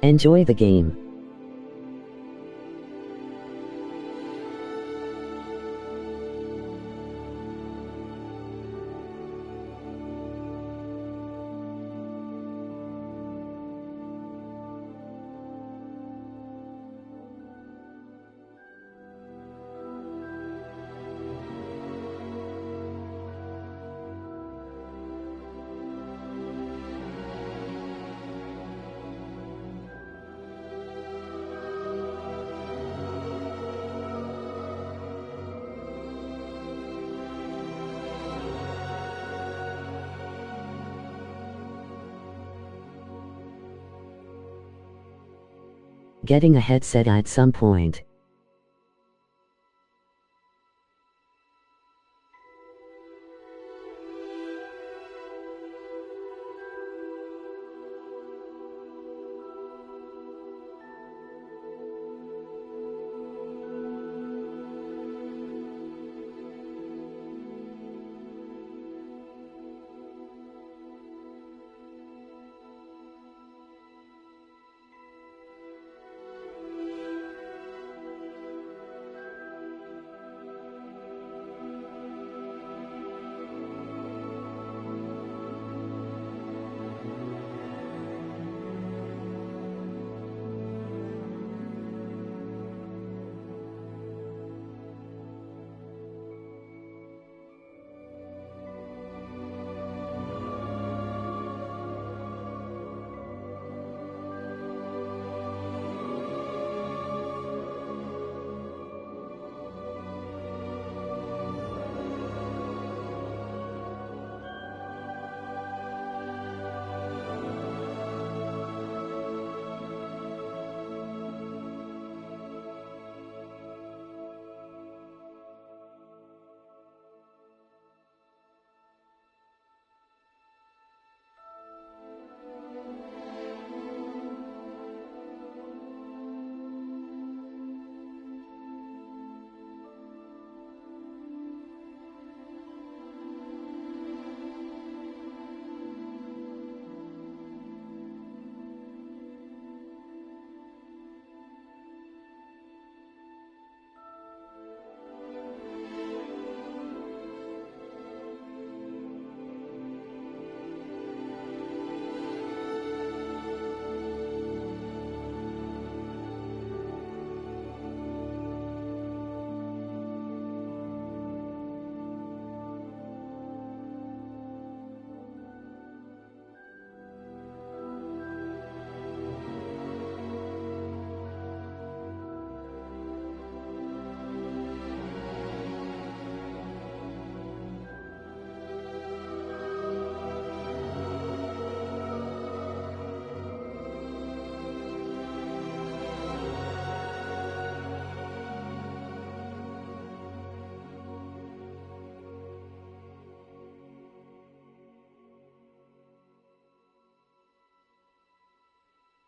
Enjoy the game. Getting a headset at some point.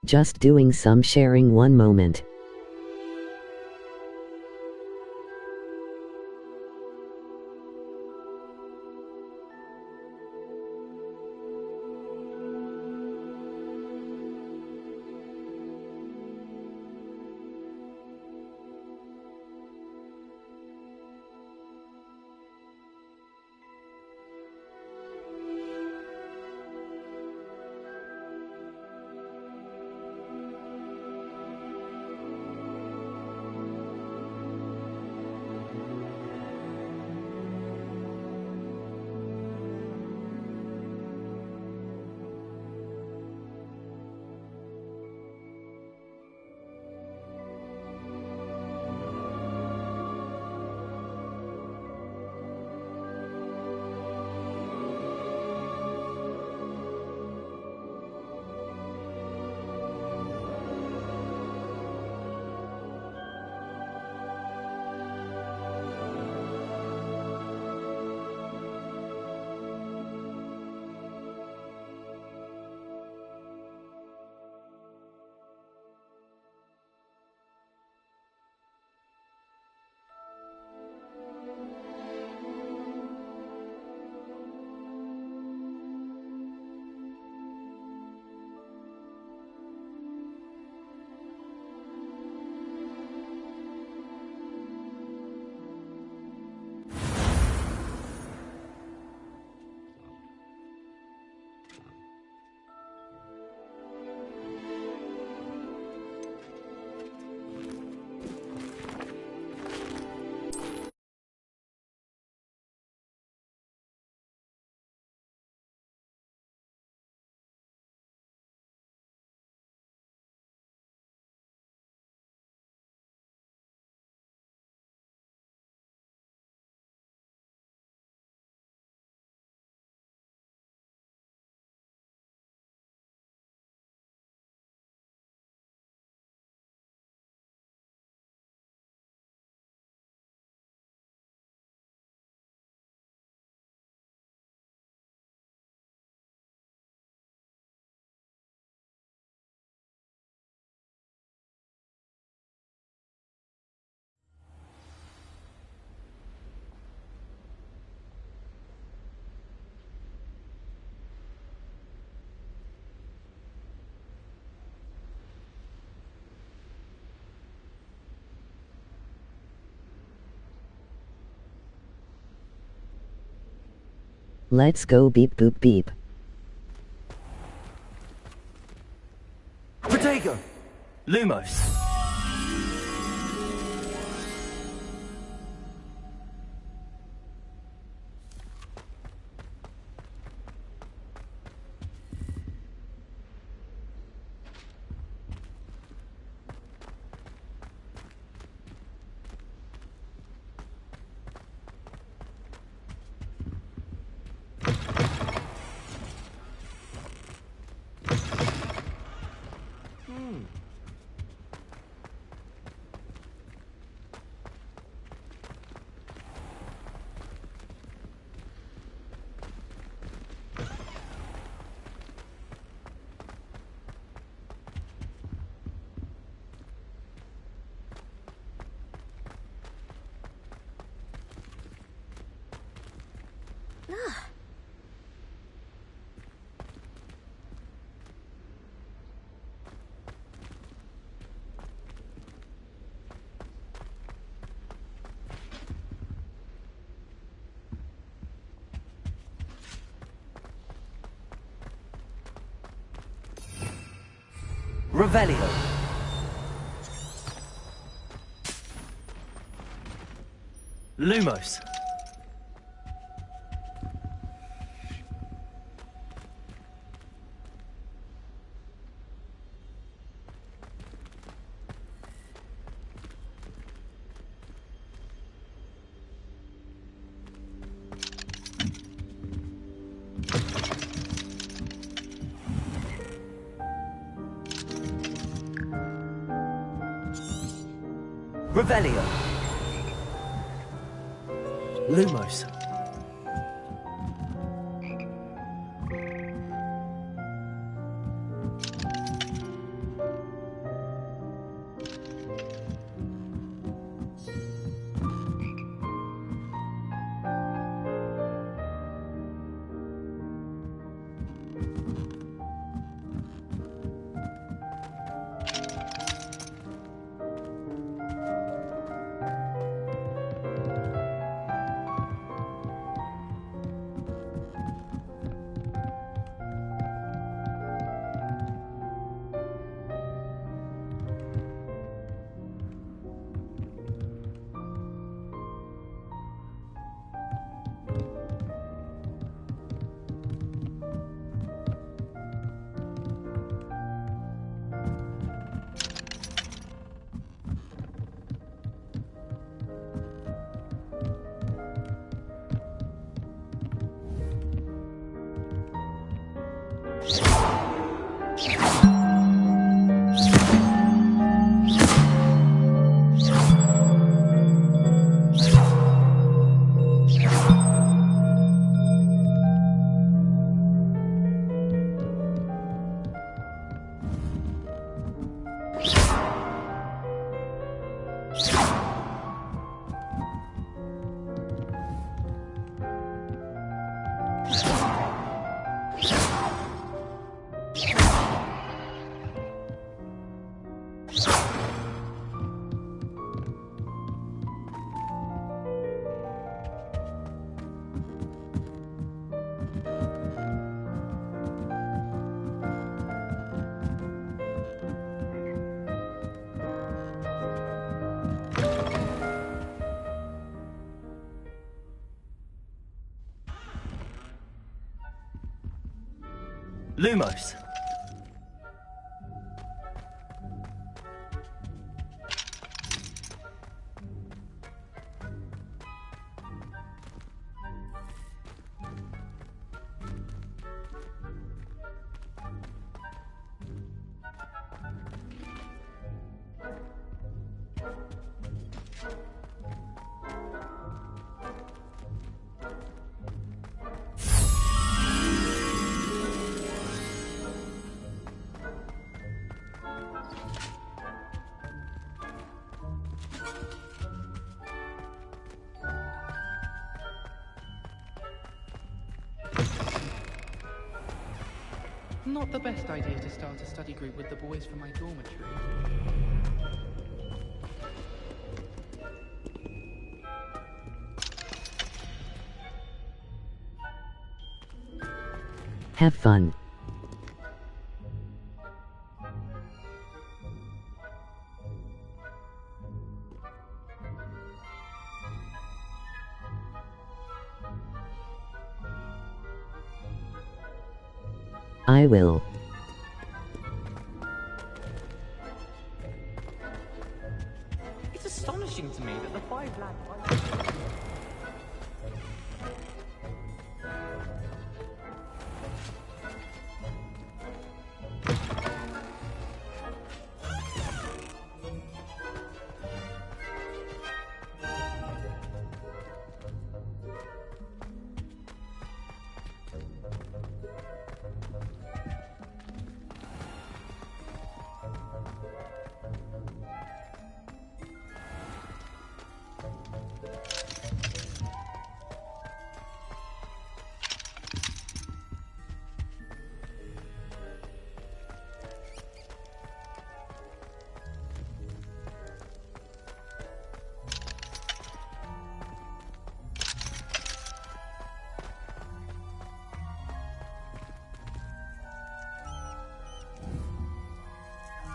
Just doing some sharing one moment. Let's go beep boop beep. Protego! Lumos! Revelio. Lumos. Revelio. Lumos. Lumos. Not the best idea to start a study group with the boys from my dormitory. Have fun. I will. It's astonishing to me that the five lads...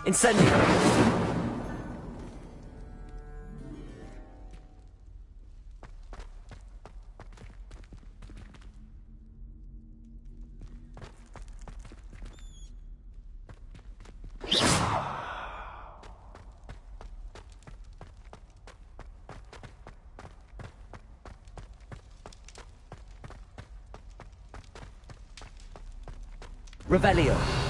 Incendio! Revelio.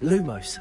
Lumos.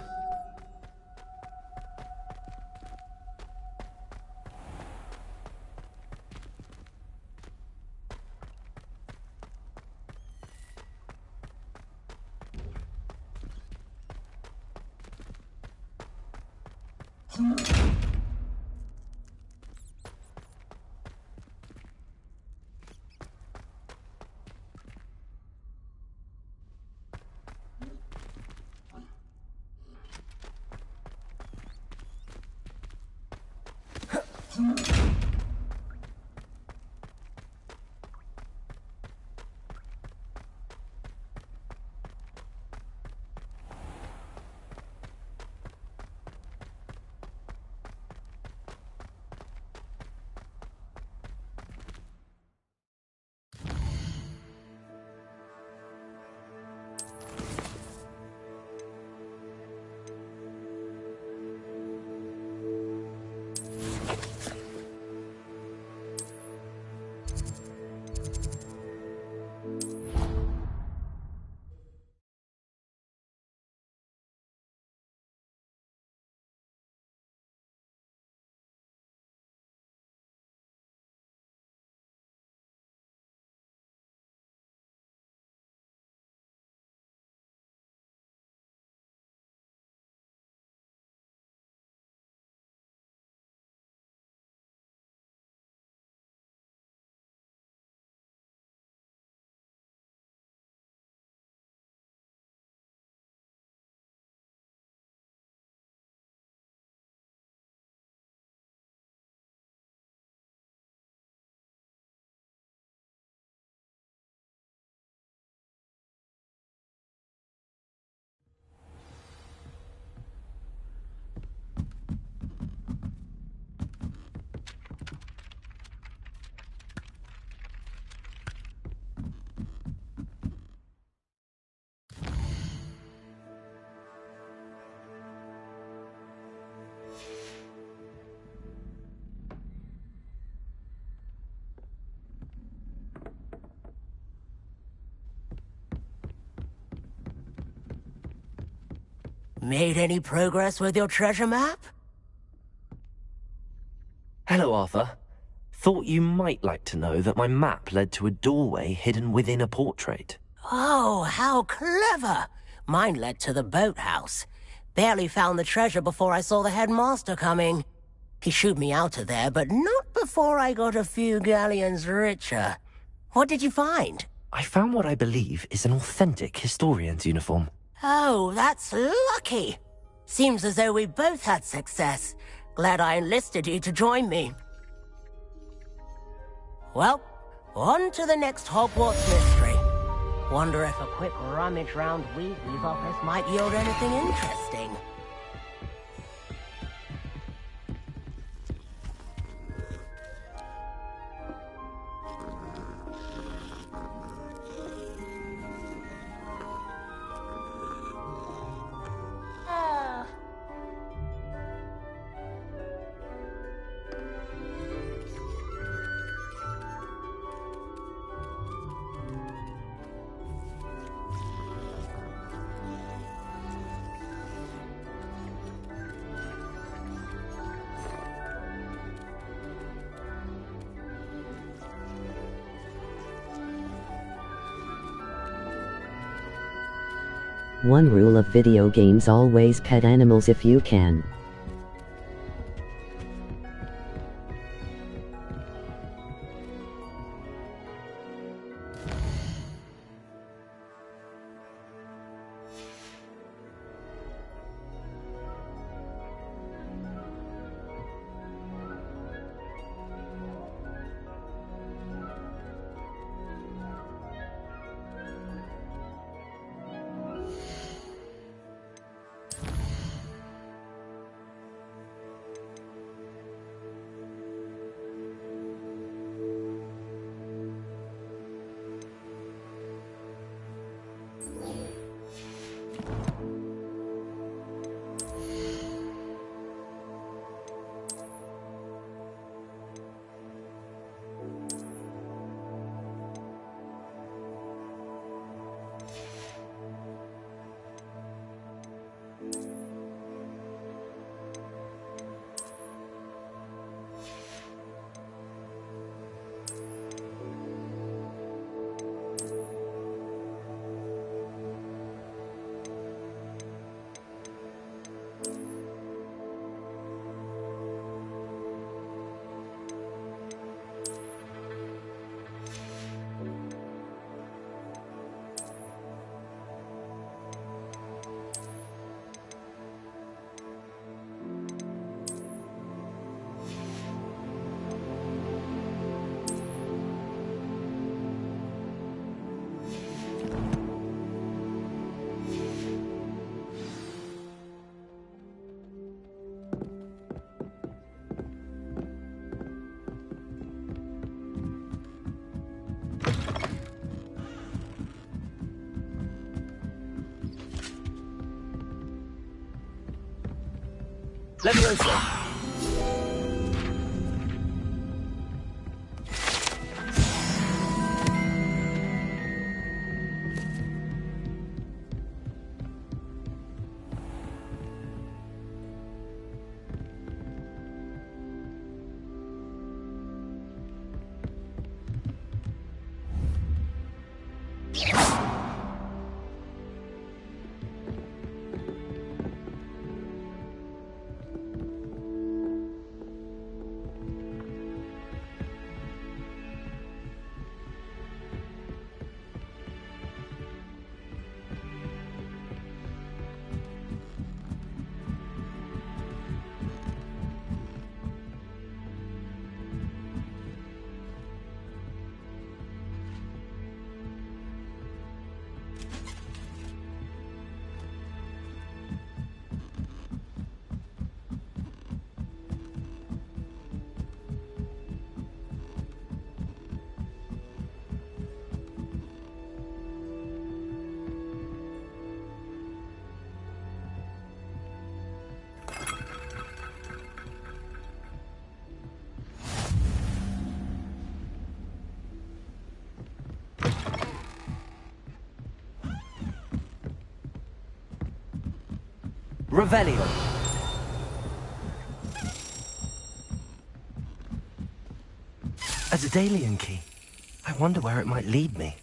Made any progress with your treasure map? Hello, Arthur. Thought you might like to know that my map led to a doorway hidden within a portrait. Oh, how clever! Mine led to the boathouse. Barely found the treasure before I saw the headmaster coming. He shooed me out of there, but not before I got a few galleons richer. What did you find? I found what I believe is an authentic historian's uniform. Oh, that's lucky. Seems as though we both had success. Glad I enlisted you to join me. Well, on to the next Hogwarts mystery. Wonder if a quick rummage round Weasley's office might yield anything interesting. One rule of video games: always pet animals if you can. Leviosa! Revelio. A Daedalian key. I wonder where it might lead me.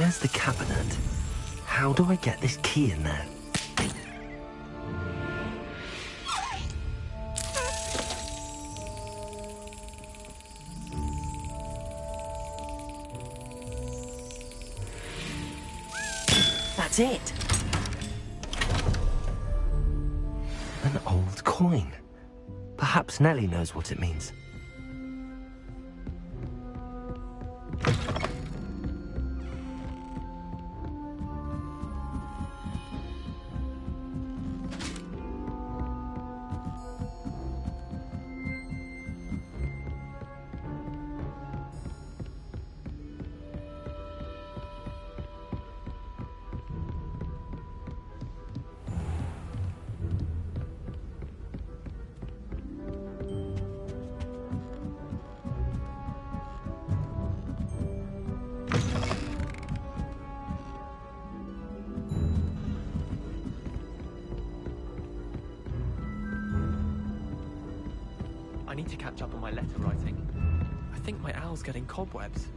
There's the cabinet. How do I get this key in there? That's it. An old coin. Perhaps Nellie knows what it means. I need to catch up on my letter writing. I think my owl's getting cobwebs.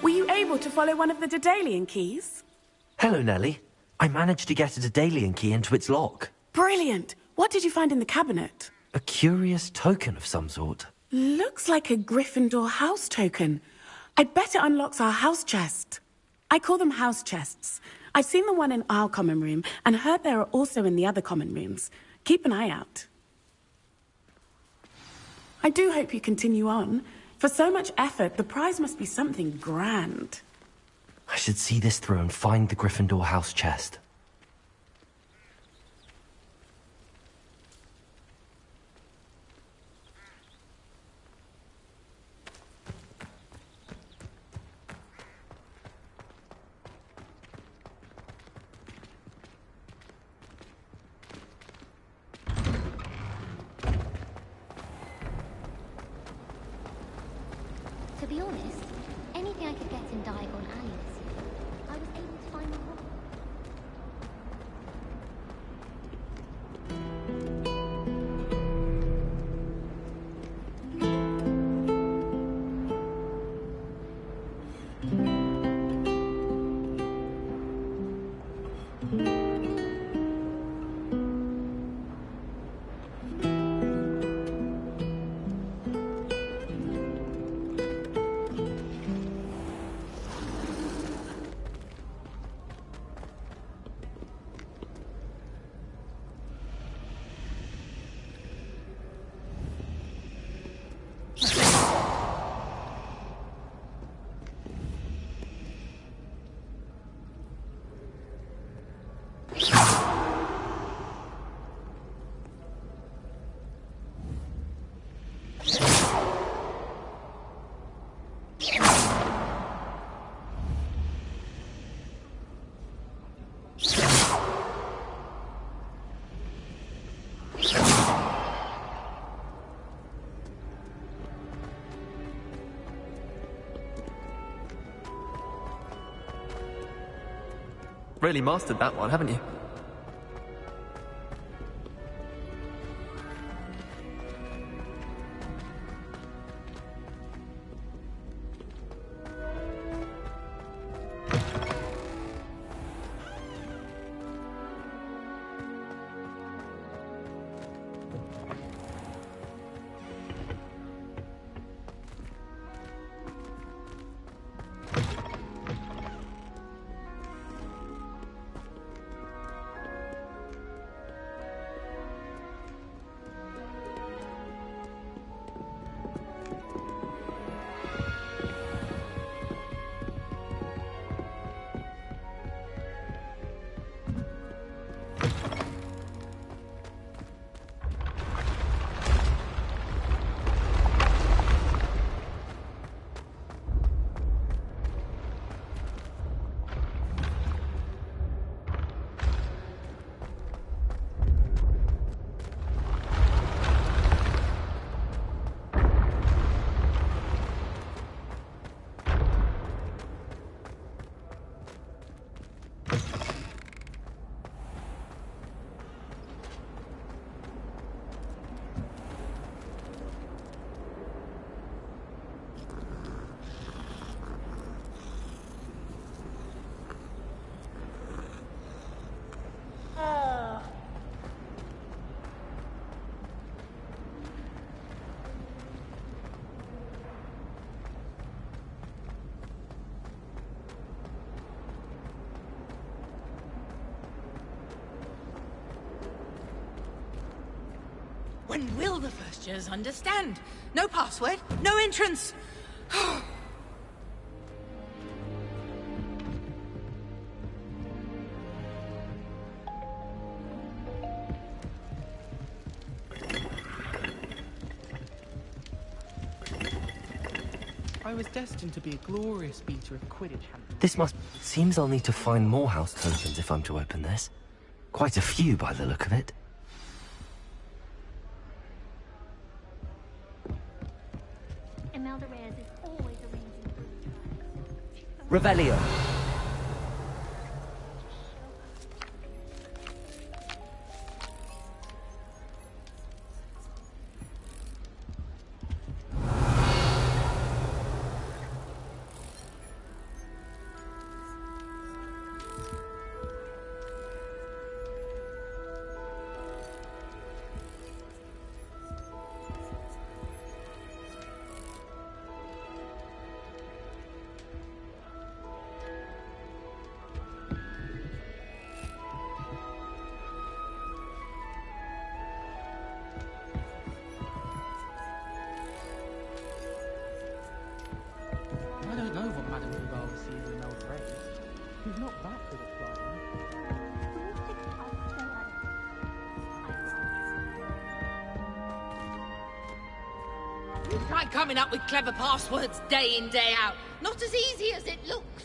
Were you able to follow one of the Daedalian keys? Hello, Nellie. I managed to get a Daedalian key into its lock. Brilliant! What did you find in the cabinet? A curious token of some sort. Looks like a Gryffindor house token. I'd bet it unlocks our house chest. I call them house chests. I've seen the one in our common room and heard there are also in the other common rooms. Keep an eye out. I do hope you continue on. For so much effort, the prize must be something grand. I should see this through and find the Gryffindor house chest. To be honest, anything I could get in Diagon Alley this year, I was able to find the whole. Really mastered that one, haven't you? When will the first years understand? No password, no entrance. I was destined to be a glorious beater of Quidditch. This must... Seems I'll need to find more house tokens if I'm to open this. Quite a few by the look of it. Imelda Reyes is always arranging. Revelio. I don't know what Madame Duval sees in Imelda Reyes. She's not that good at flying. You try coming up with clever passwords day in, day out. Not as easy as it looks.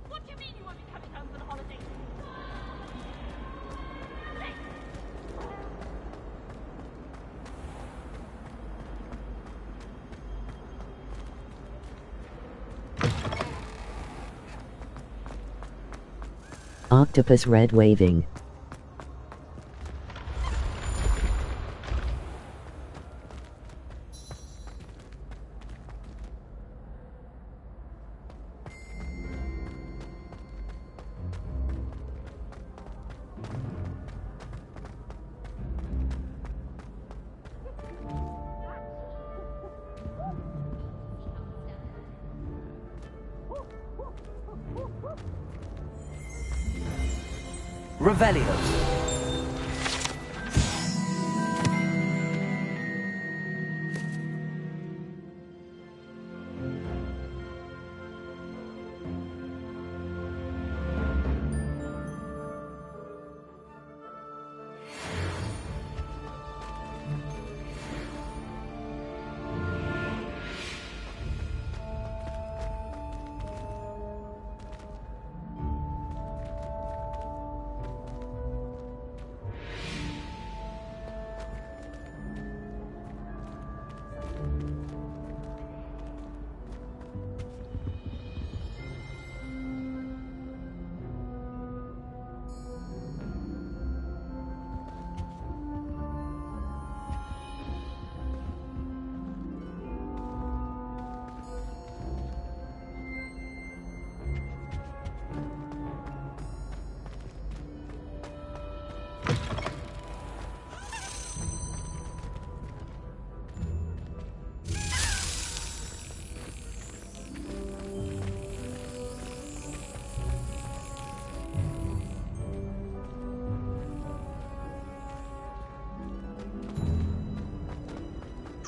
What do you mean you won't be coming home for the holidays? Octopus red waving. Revelio.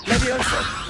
Levioso.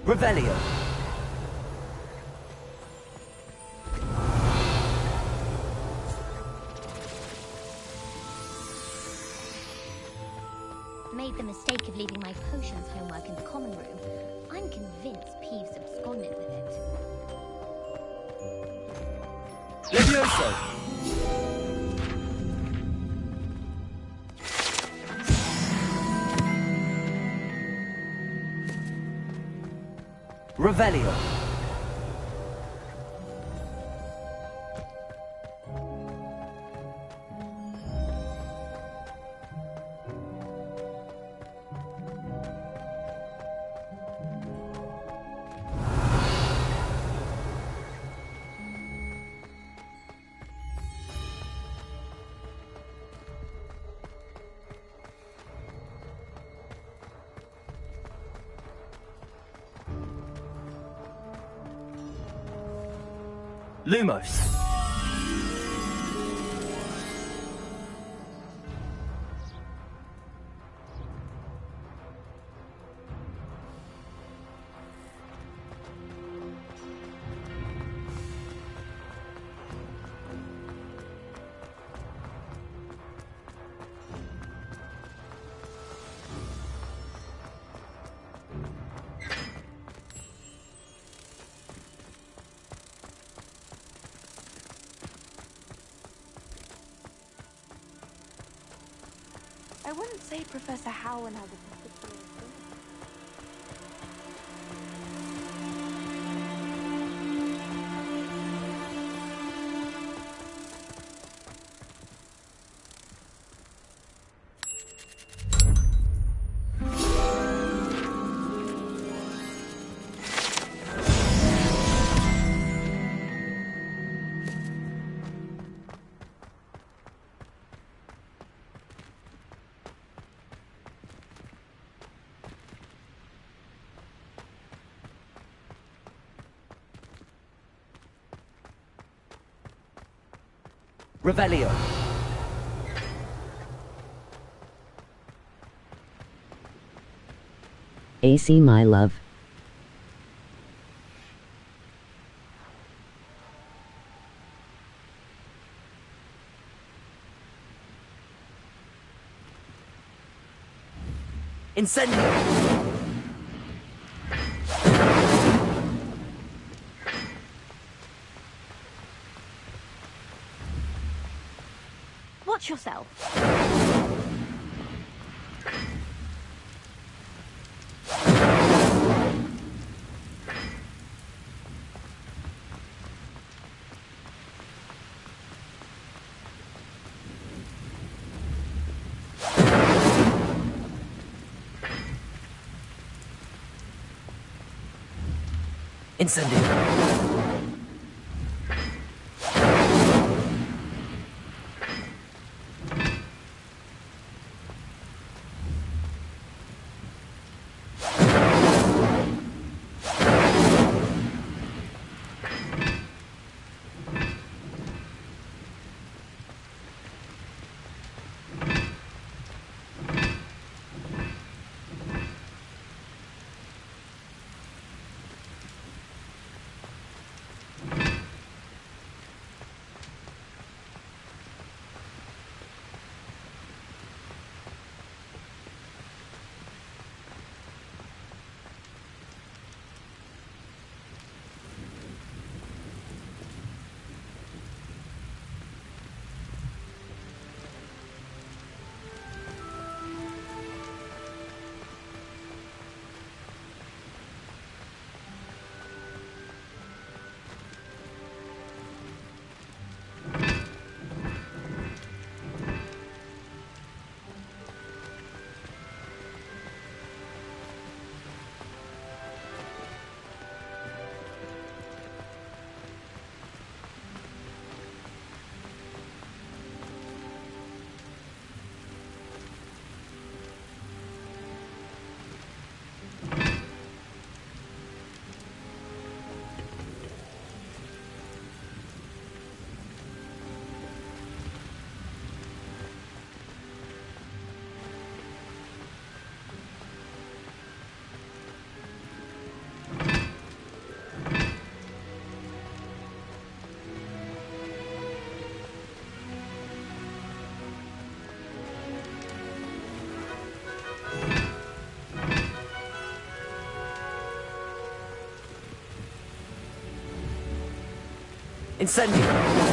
Revelio. Made the mistake of leaving my potions homework in the common room. I'm convinced Peeves absconded with it. Levioso. Revelio. Lumos. I wouldn't say Professor Howland has a particular thing. Revelio. AC, my love. Incendio! Watch yourself. Incendio! Incendio!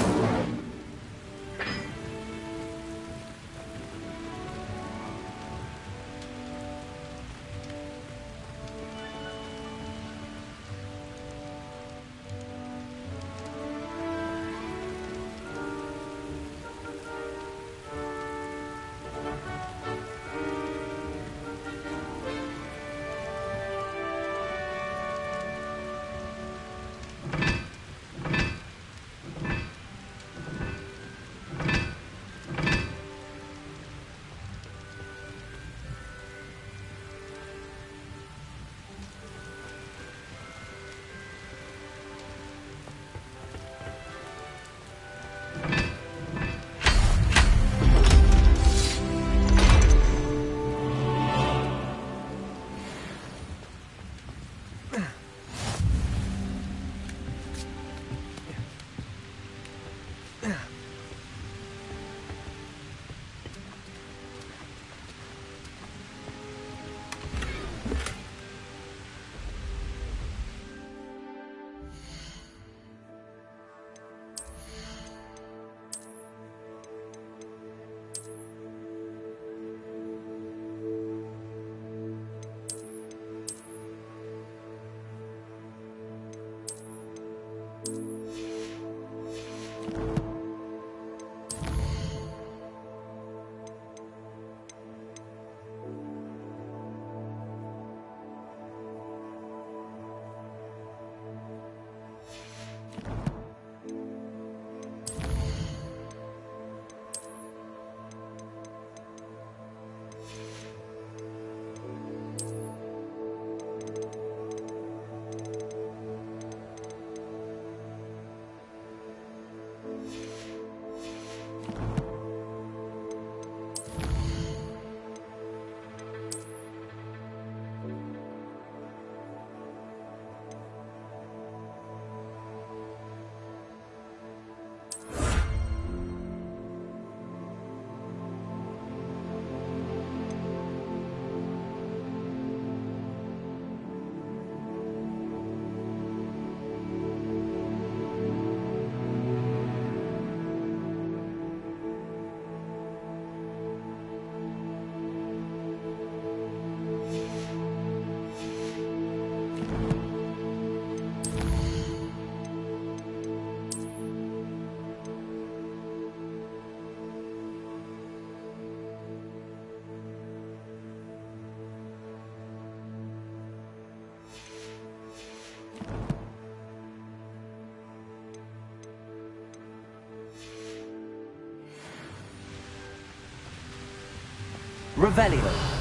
Revelio.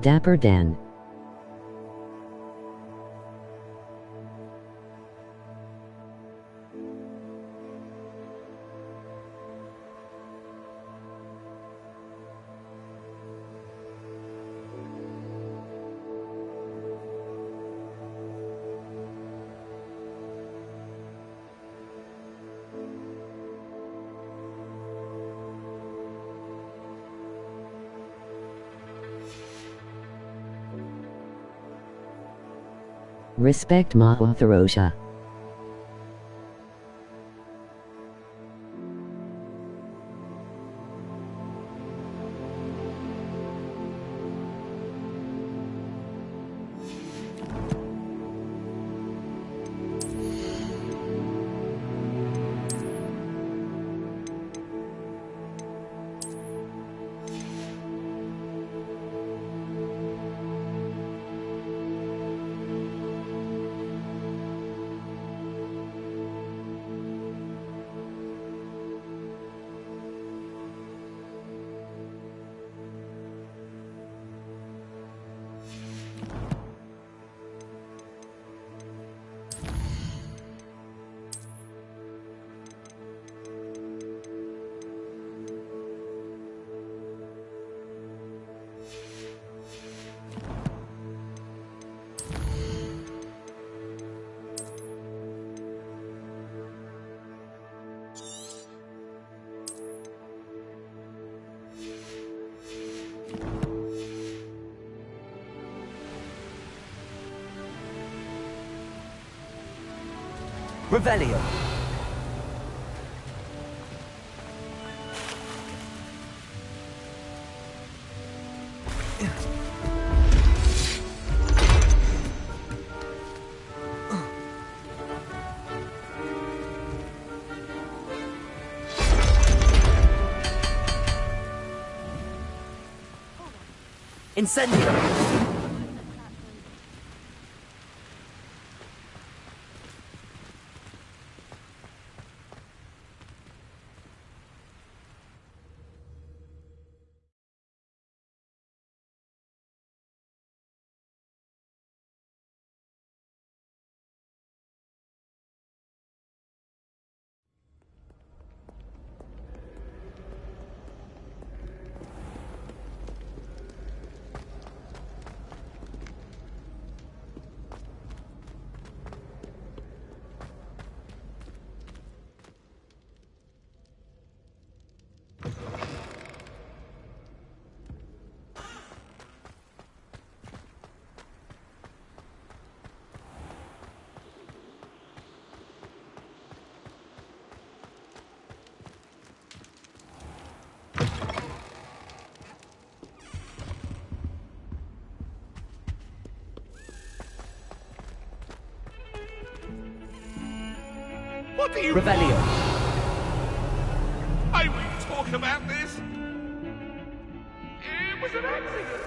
Dapper Dan. Respect Ma Authorosha. Revelio. Incendio. What do you Revelio. want? I won't talk about this. It was an accident.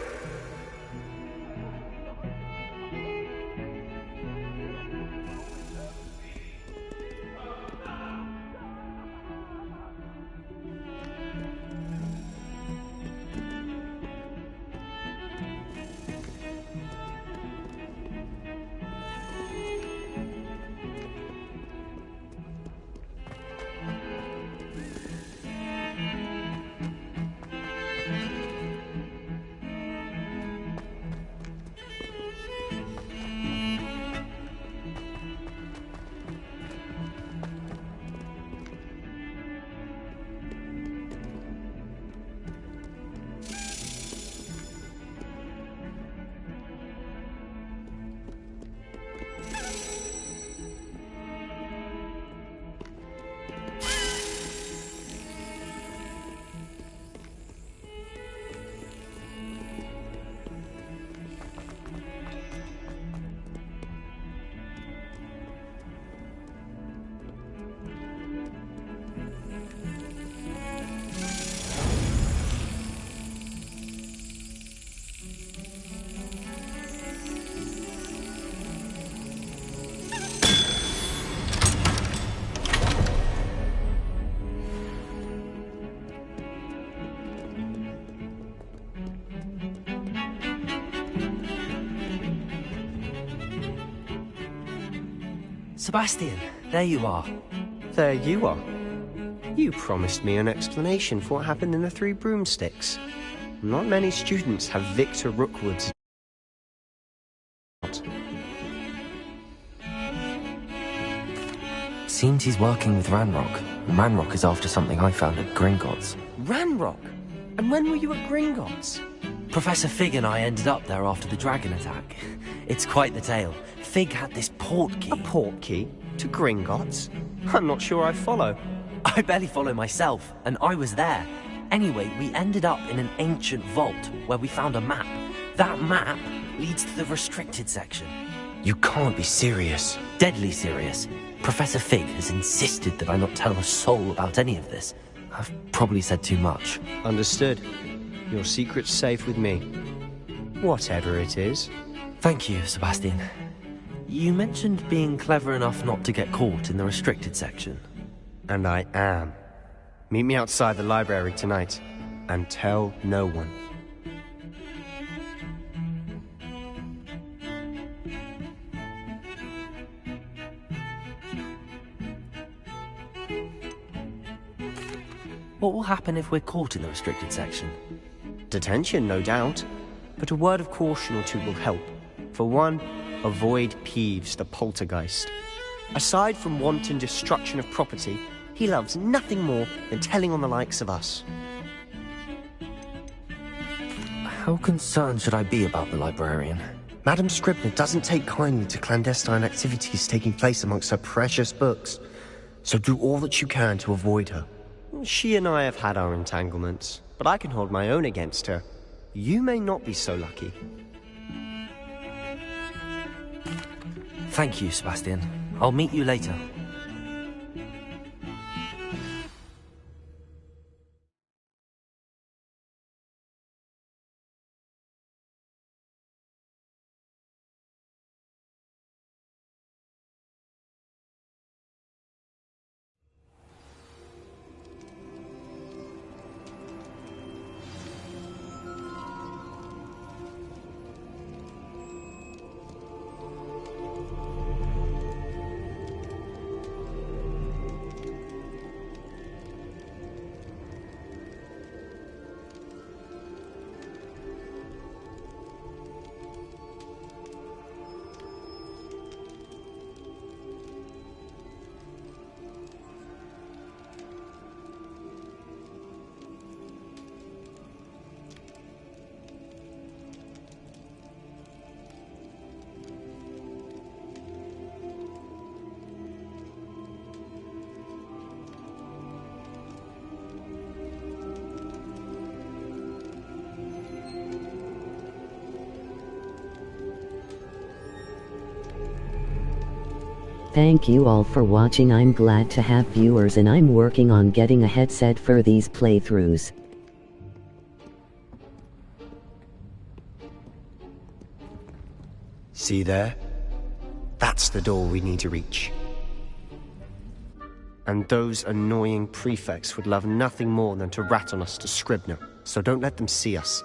Sebastian, there you are. There you are. You promised me an explanation for what happened in the Three Broomsticks. Not many students have Victor Rookwood's... Seems he's working with Ranrock. And Ranrock is after something I found at Gringotts. Ranrock? And when were you at Gringotts? Professor Fig and I ended up there after the dragon attack. It's quite the tale. Fig had this port key. A port key? To Gringotts? I'm not sure I follow. I barely follow myself, and I was there. Anyway, we ended up in an ancient vault where we found a map. That map leads to the restricted section. You can't be serious. Deadly serious. Professor Fig has insisted that I not tell a soul about any of this. I've probably said too much. Understood. Your secret's safe with me. Whatever it is. Thank you, Sebastian. You mentioned being clever enough not to get caught in the restricted section. And I am. Meet me outside the library tonight, and tell no one. What will happen if we're caught in the restricted section? Detention, no doubt. But a word of caution or two will help. For one, avoid Peeves, the poltergeist. Aside from wanton destruction of property, he loves nothing more than telling on the likes of us. How concerned should I be about the librarian? Madame Scribner doesn't take kindly to clandestine activities taking place amongst her precious books. So do all that you can to avoid her. She and I have had our entanglements, but I can hold my own against her. You may not be so lucky. Thank you, Sebastian. I'll meet you later. Thank you all for watching. I'm glad to have viewers and I'm working on getting a headset for these playthroughs. See there? That's the door we need to reach. And those annoying prefects would love nothing more than to rat on us to Scribner, so don't let them see us.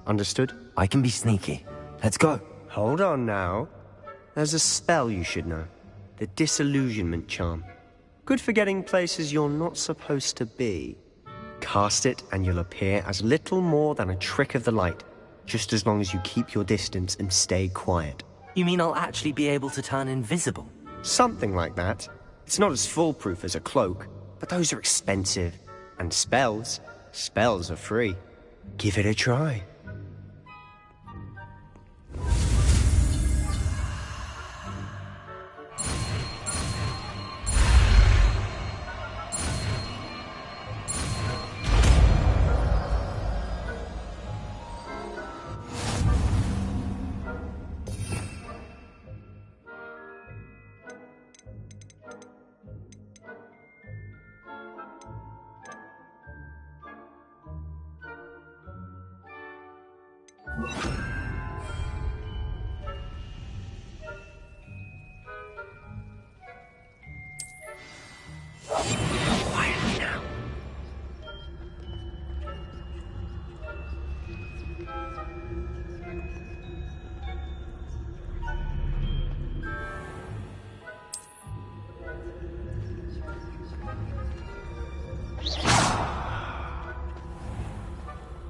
Understood? I can be sneaky. Let's go. Hold on now. There's a spell you should know. The disillusionment charm. Good for getting places you're not supposed to be. Cast it and you'll appear as little more than a trick of the light, just as long as you keep your distance and stay quiet. You mean I'll actually be able to turn invisible? Something like that. It's not as foolproof as a cloak, but those are expensive. And spells are free. Give it a try.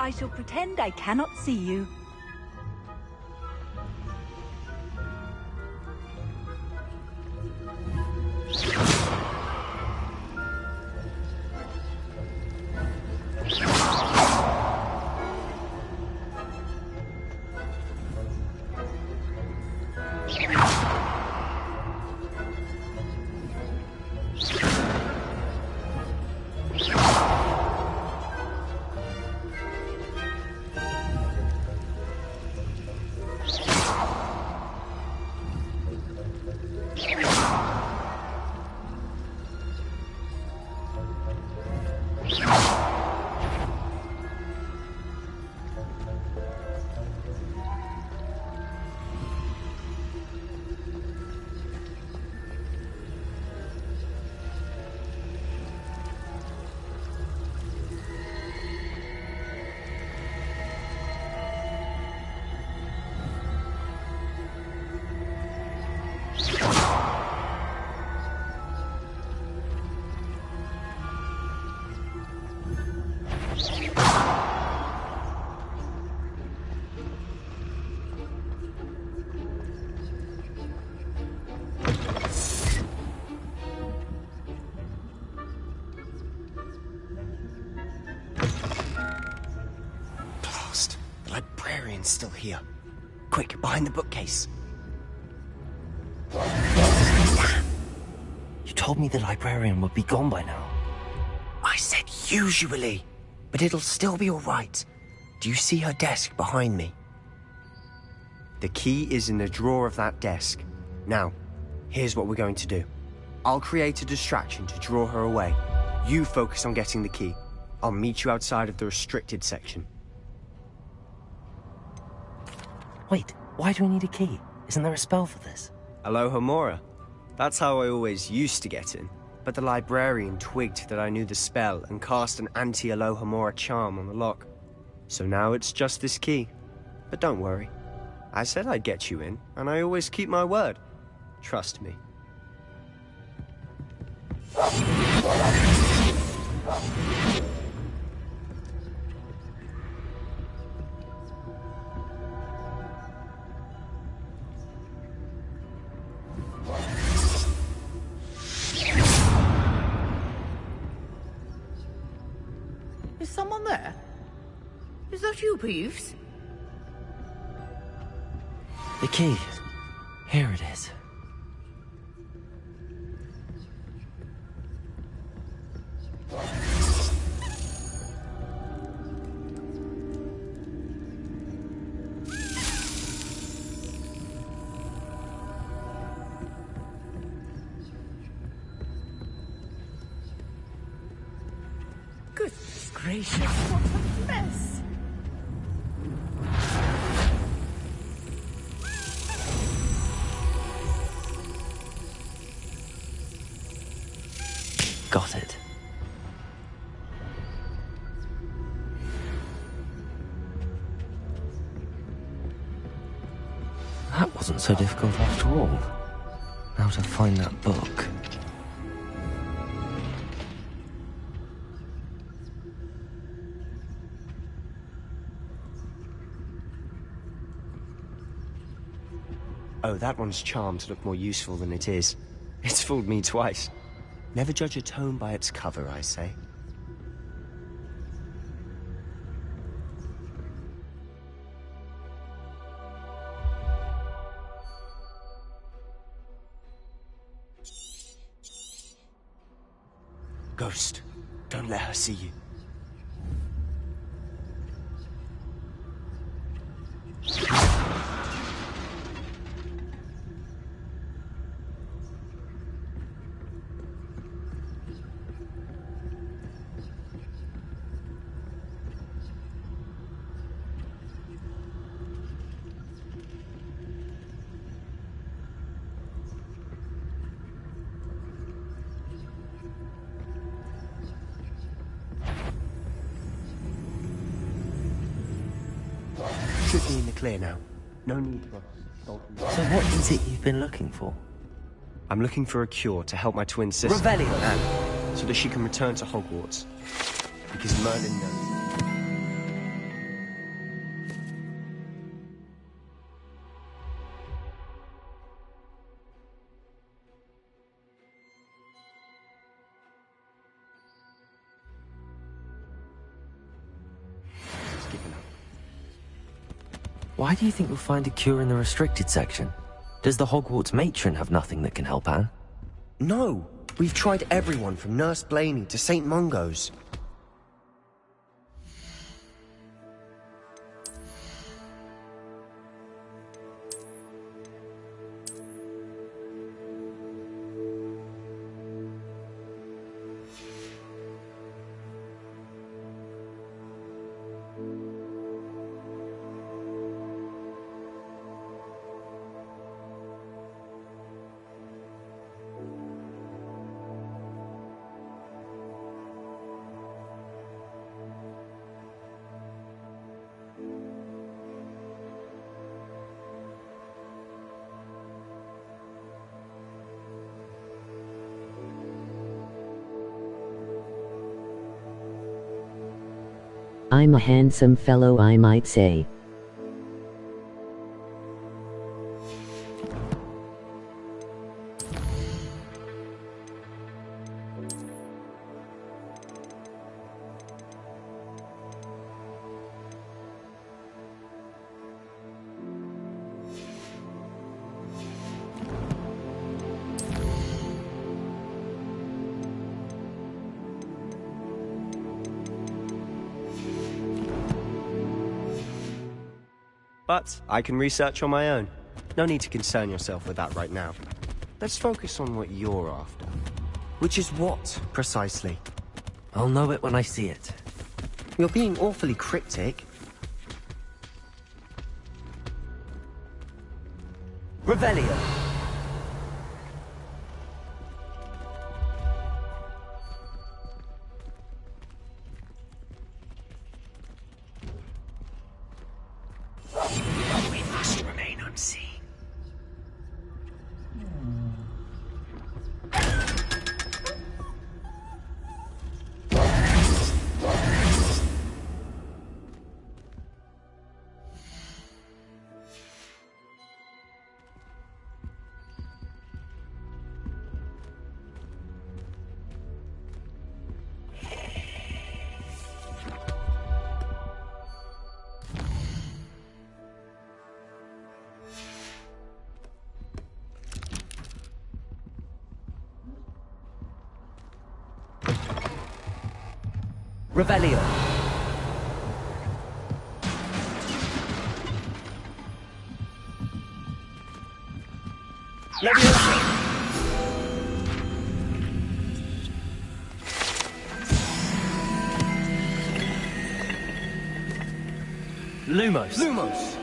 I shall pretend I cannot see you. Still here. Quick, behind the bookcase. You told me the librarian would be gone by now. I said usually, but it'll still be all right. Do you see her desk behind me? The key is in the drawer of that desk. Now, here's what we're going to do. I'll create a distraction to draw her away. You focus on getting the key. I'll meet you outside of the restricted section. Wait, why do we need a key? Isn't there a spell for this? Alohomora. That's how I always used to get in. But the librarian twigged that I knew the spell and cast an anti-Alohomora charm on the lock. So now it's just this key. But don't worry. I said I'd get you in, and I always keep my word. Trust me. Is someone there? Is that you, Peeves? The key. Here it is. Goodness gracious, what a mess! Got it. That wasn't so difficult after all. Now to find that book. Oh, that one's charmed to look more useful than it is. It's fooled me twice. Never judge a tome by its cover, I say. Ghost, don't let her see you. Should be in the clear now. No need for us. So what is it you've been looking for? I'm looking for a cure to help my twin sister, Revelio. Anne, so that she can return to Hogwarts. Because Merlin knows. Why do you think you'll find a cure in the restricted section? Does the Hogwarts matron have nothing that can help Anne? No, we've tried everyone from Nurse Blaney to St. Mungo's. I'm a handsome fellow, I might say. But I can research on my own. No need to concern yourself with that right now. Let's focus on what you're after. Which is what, precisely? I'll know it when I see it. You're being awfully cryptic. Revelio! We must remain unseen. Revelio! Lumos! Lumos!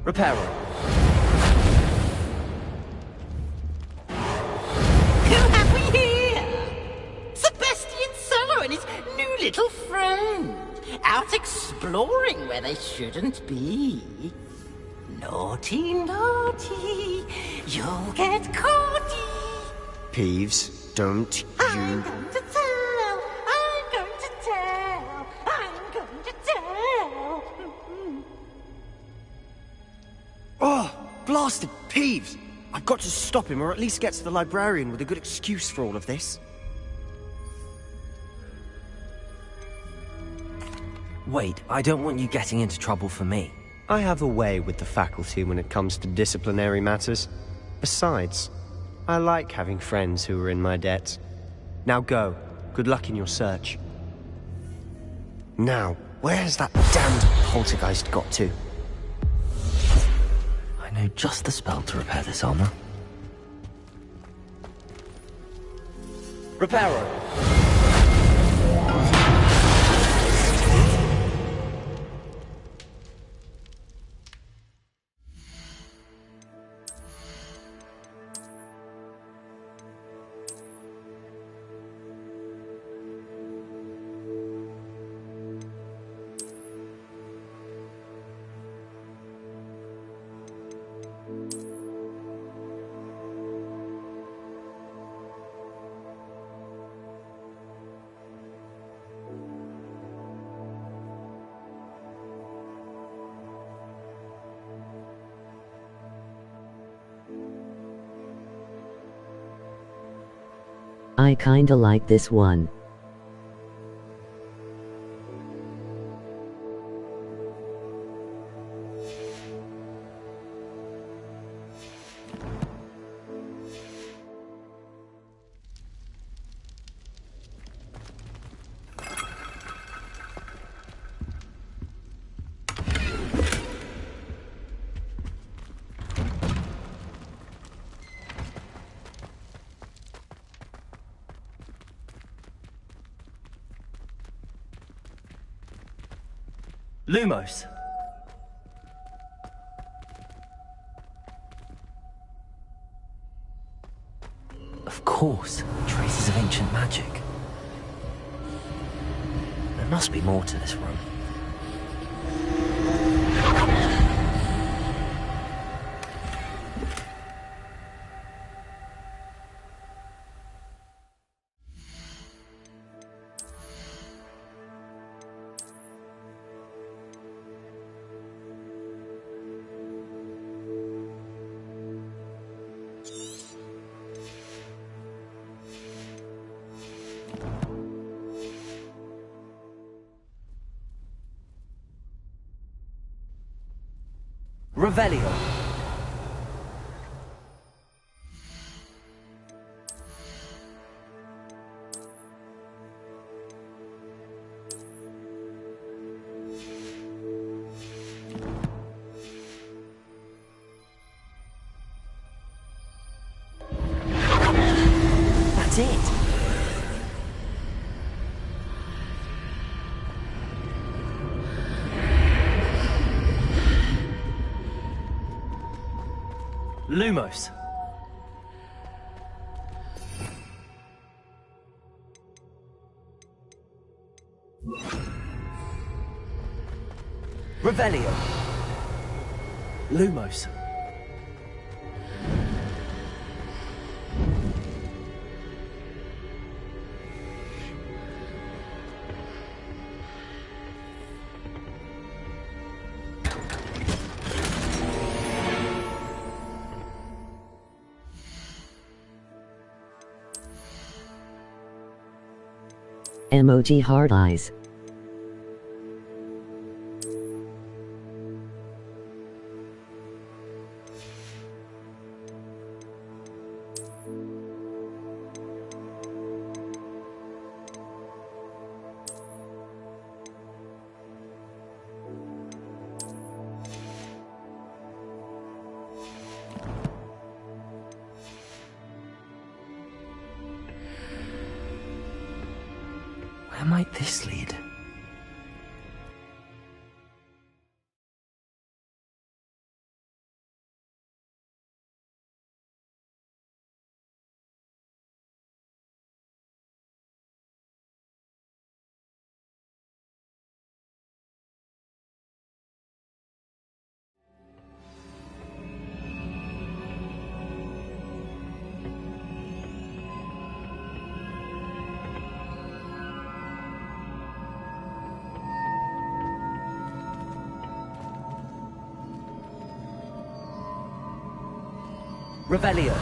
Reparo! Who have we here? Sebastian Sallow and his new little friend. Out exploring where they shouldn't be. Naughty, naughty. You'll get caughty. Peeves, don't I'm you... going to tell. I'm going to tell. I'm going to tell. Oh, blasted Peeves! I've got to stop him, or at least get to the librarian with a good excuse for all of this. Wait, I don't want you getting into trouble for me. I have a way with the faculty when it comes to disciplinary matters. Besides, I like having friends who are in my debt. Now go. Good luck in your search. Now, where's that damned poltergeist got to? I know just the spell to repair this armor. Reparo! I kinda like this one. Lumos! Of course, traces of ancient magic. There must be more to this room. Revelio. That's it. Lumos. Revelio. Lumos. Emoji hard eyes. Where might this lead? Revelio.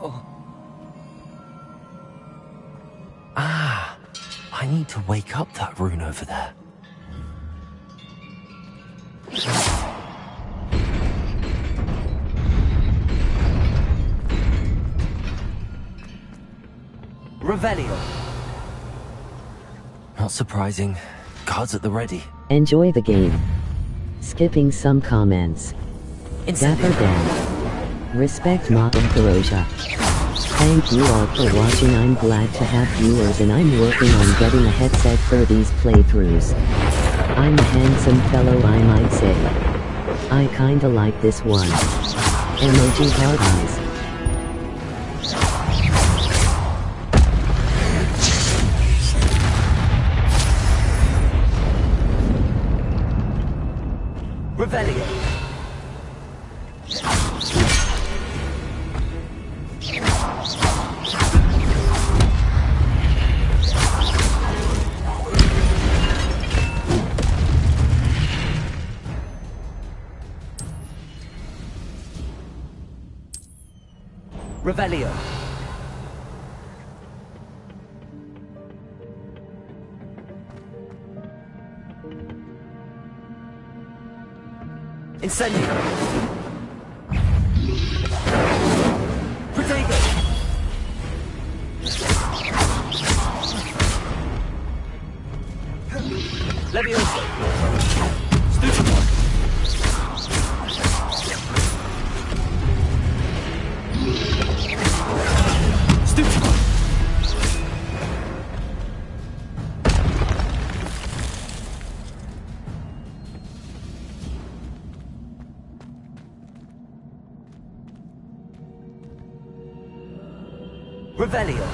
Oh. Ah, I need to wake up that rune over there. Revelio. Not surprising. Guards at the ready. Enjoy the game. Skipping some comments. Dapper Dan. Respect Ma Perosia. Thank you all for watching. I'm glad to have viewers and I'm working on getting a headset for these playthroughs. I'm a handsome fellow, I might say. I kinda like this one. Emoji hard eyes. Revelio. Revelio. Incendio. Protego. Levioso. Stupefy. Stupefy. Revelio.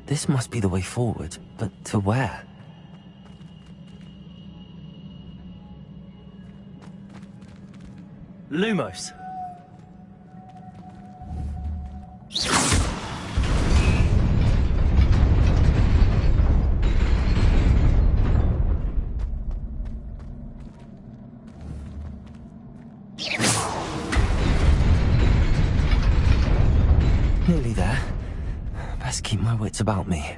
This must be the way forward, but to where? Lumos. Nearly there. Best keep my wits about me.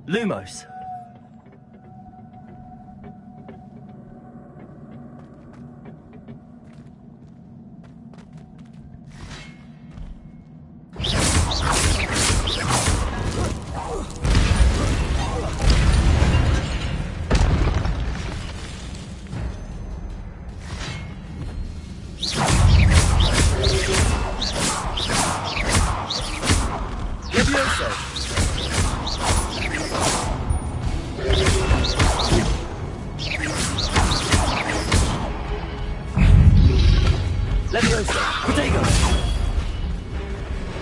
Lumos.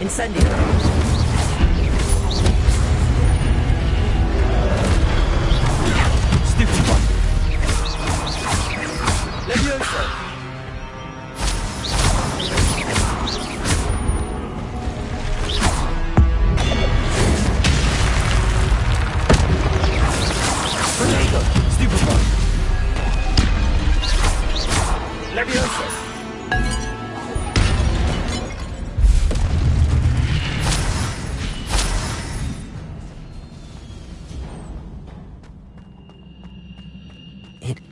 Incendio. Stupefy. Levioso. Protego. Stupefy. Levioso.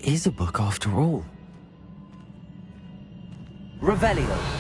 is a book after all. Revelio.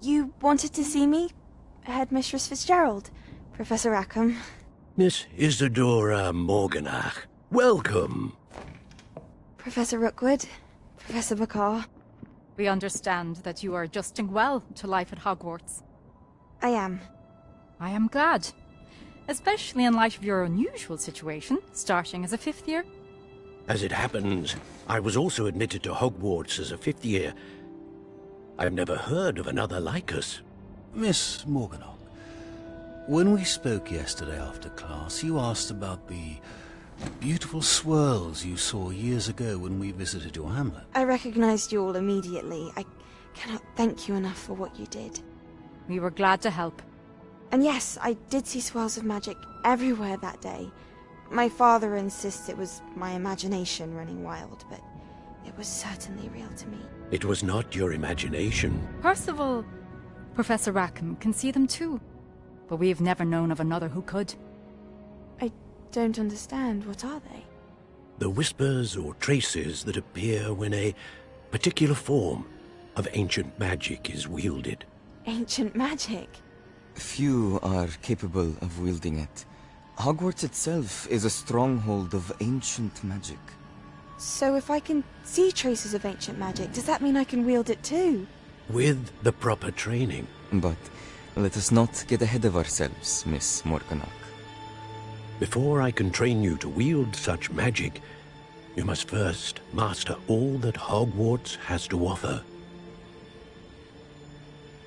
You wanted to see me? Headmistress Fitzgerald? Professor Rackham? Miss Isadora Morganach, welcome. Professor Rookwood? Professor Bakar? We understand that you are adjusting well to life at Hogwarts. I am. I am glad. Especially in light of your unusual situation, starting as a 5th year. As it happens, I was also admitted to Hogwarts as a 5th year. I've never heard of another like us. Miss Morganach, when we spoke yesterday after class, you asked about the beautiful swirls you saw years ago when we visited your hamlet. I recognized you all immediately. I cannot thank you enough for what you did. We were glad to help. And yes, I did see swirls of magic everywhere that day. My father insists it was my imagination running wild, but it was certainly real to me. It was not your imagination. Percival, Professor Rackham can see them too. But we have never known of another who could. I don't understand. What are they? The whispers or traces that appear when a particular form of ancient magic is wielded. Ancient magic? Few are capable of wielding it. Hogwarts itself is a stronghold of ancient magic. So if I can see traces of ancient magic, does that mean I can wield it too? With the proper training. But let us not get ahead of ourselves, Miss Morganach. Before I can train you to wield such magic, you must first master all that Hogwarts has to offer.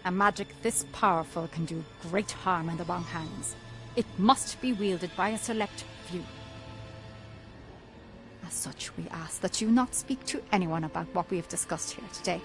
A magic this powerful can do great harm in the wrong hands. It must be wielded by a select few. As such, we ask that you not speak to anyone about what we have discussed here today.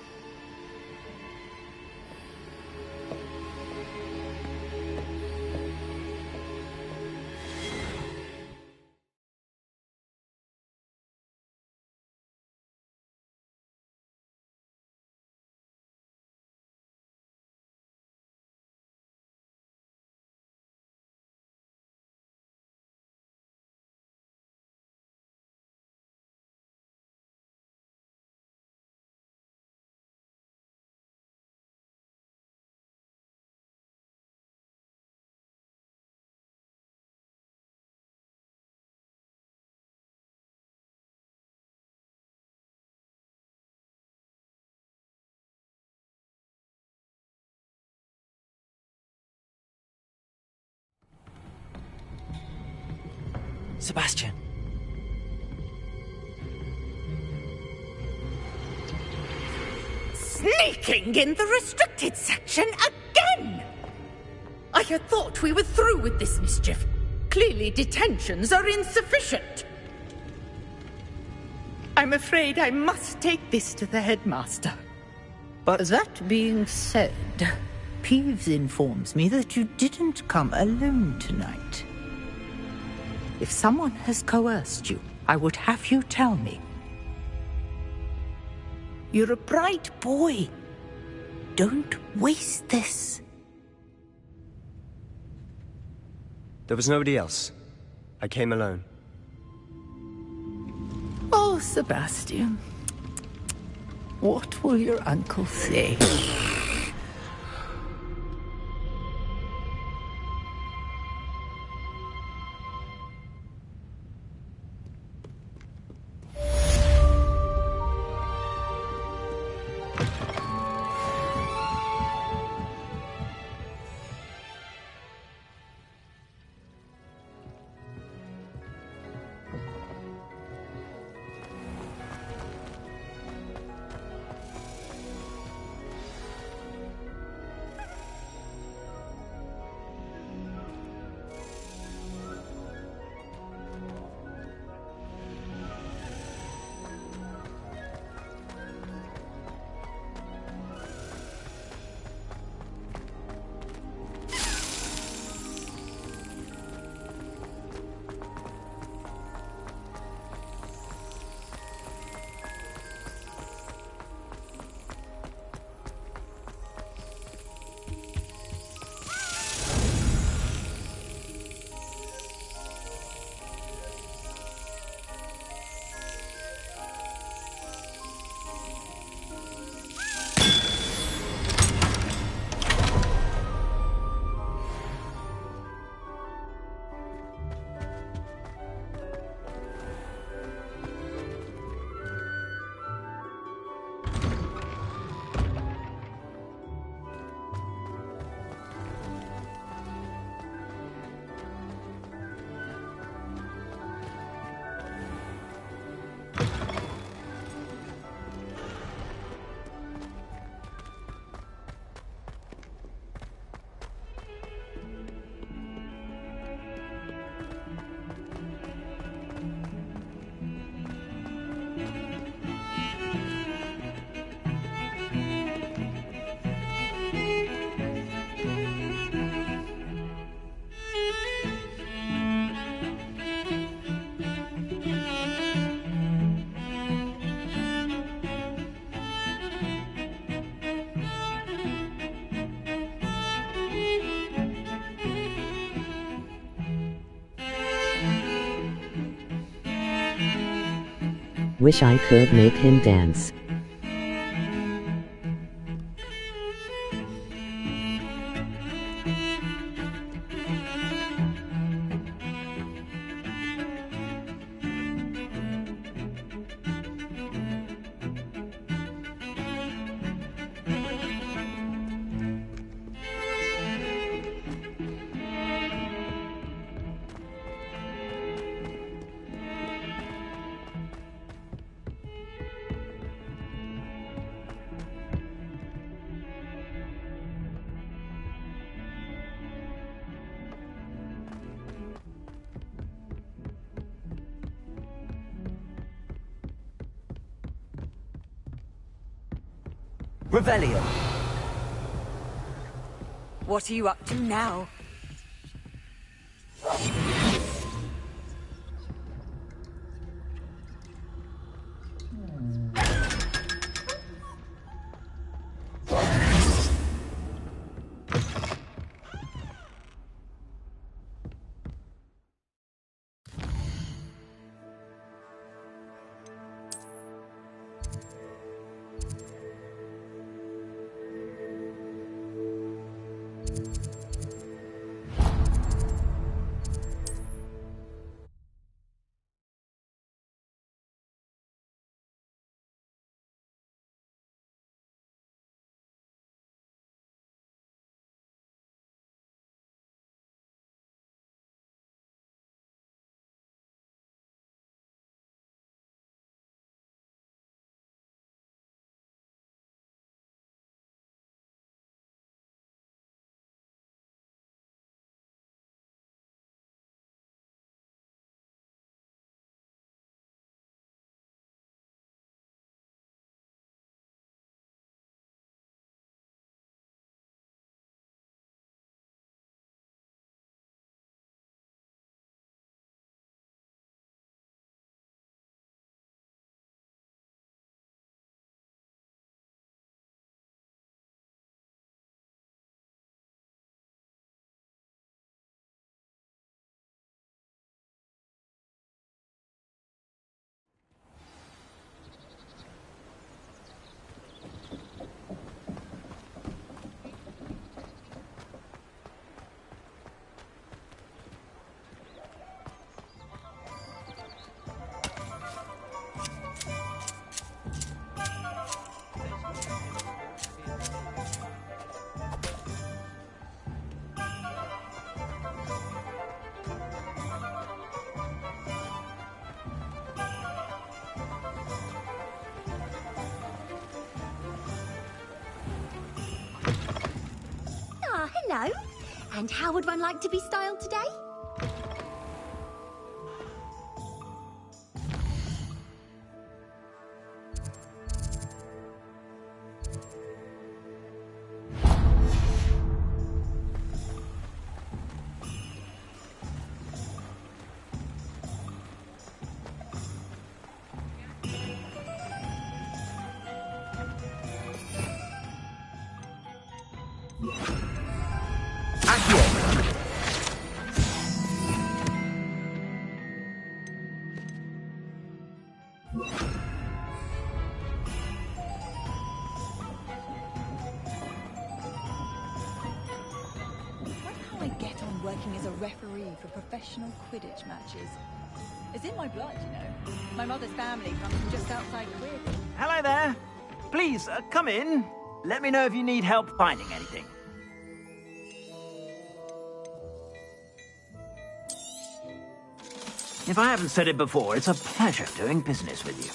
Sebastian. Sneaking in the restricted section again! I had thought we were through with this mischief. Clearly detentions are insufficient. I'm afraid I must take this to the headmaster. But that being said, Peeves informs me that you didn't come alone tonight. If someone has coerced you, I would have you tell me. You're a bright boy. Don't waste this. There was nobody else. I came alone. Oh, Sebastian. What will your uncle say? Wish I could make him dance. Revelio. What are you up to now? Hello. And how would one like to be styled today? How I get on working as a referee for professional Quidditch matches. It's in my blood, you know. My mother's family comes from just outside Quid. Hello there. Please, come in. Let me know if you need help finding anything. If I haven't said it before, it's a pleasure doing business with you.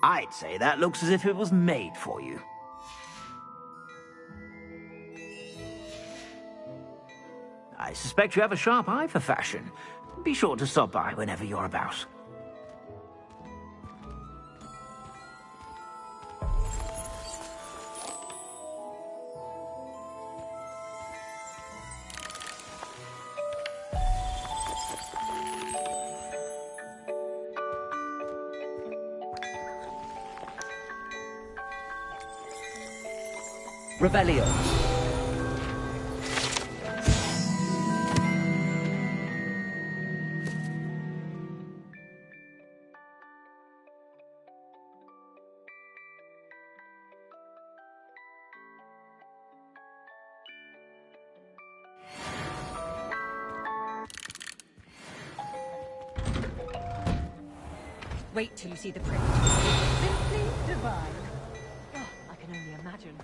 I'd say that looks as if it was made for you. I suspect you have a sharp eye for fashion. Be sure to stop by whenever you're about. Revelio. Wait till you see the print. Simply divine. Oh, I can only imagine.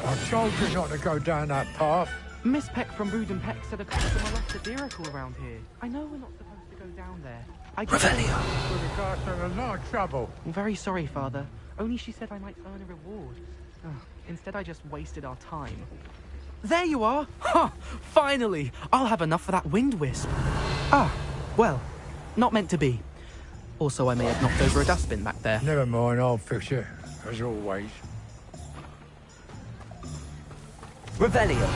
I told you not to go down that path. Miss Peck from Brood and Peck said a customer left a vehicle around here. I know we're not supposed to go down there. Revelio. Well, the guys are in a lot of trouble. I'm very sorry, Father. Only she said I might earn a reward. Instead, I just wasted our time. There you are! Ha! Finally! I'll have enough for that wind wisp. Ah, well, not meant to be. Also, I may have knocked over a dustbin back there. Never mind, I'll fix it, as always. Revelio.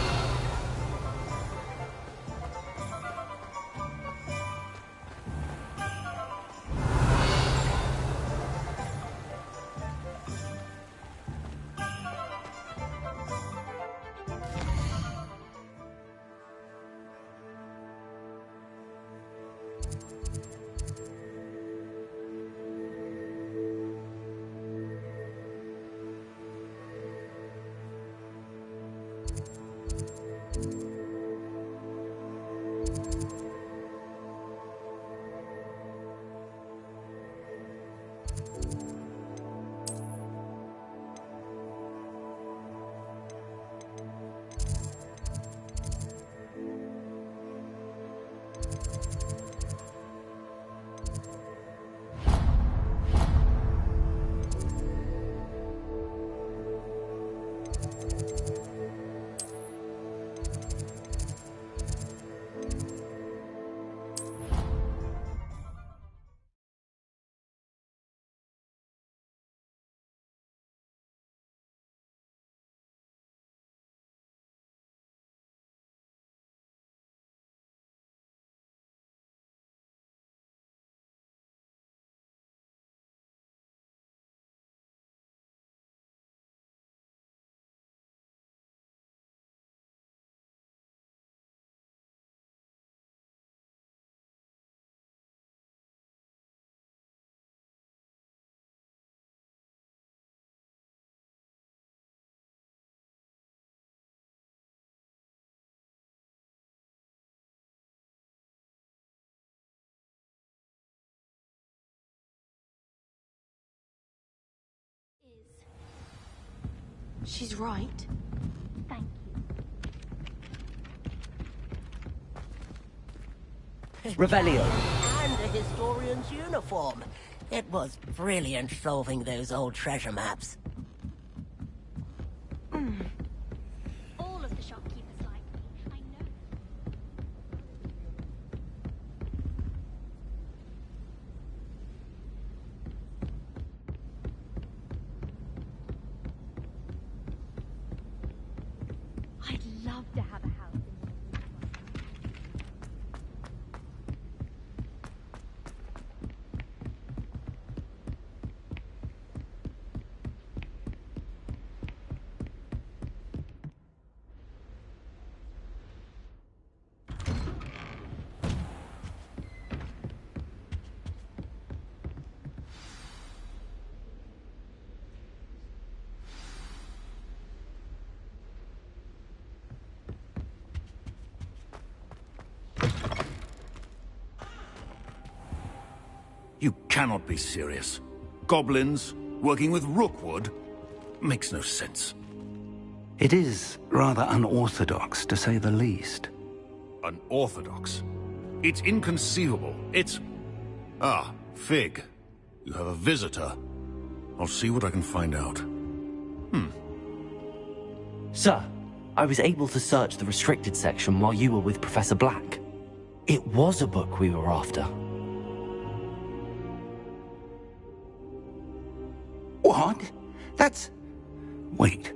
She's right. Thank you. Revelio. And a historian's uniform. It was brilliant solving those old treasure maps. All of the shopkeepers like me. I know. I'd love to have a house in You cannot be serious. Goblins working with Rookwood makes no sense. It is rather unorthodox, to say the least. Unorthodox? It's inconceivable. It's... Ah, Fig. You have a visitor. I'll see what I can find out. Sir, I was able to search the restricted section while you were with Professor Black. It was a book we were after. What? That's... Wait.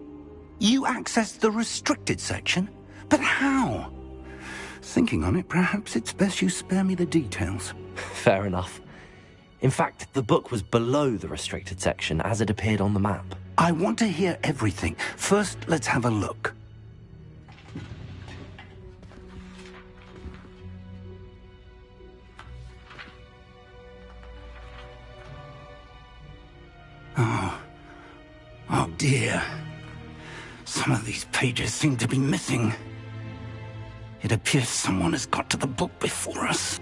You accessed the restricted section? But how? Thinking on it, perhaps it's best you spare me the details. Fair enough. In fact, the book was below the restricted section as it appeared on the map. I want to hear everything. First, let's have a look. Oh dear. Some of these pages seem to be missing. It appears someone has got to the book before us.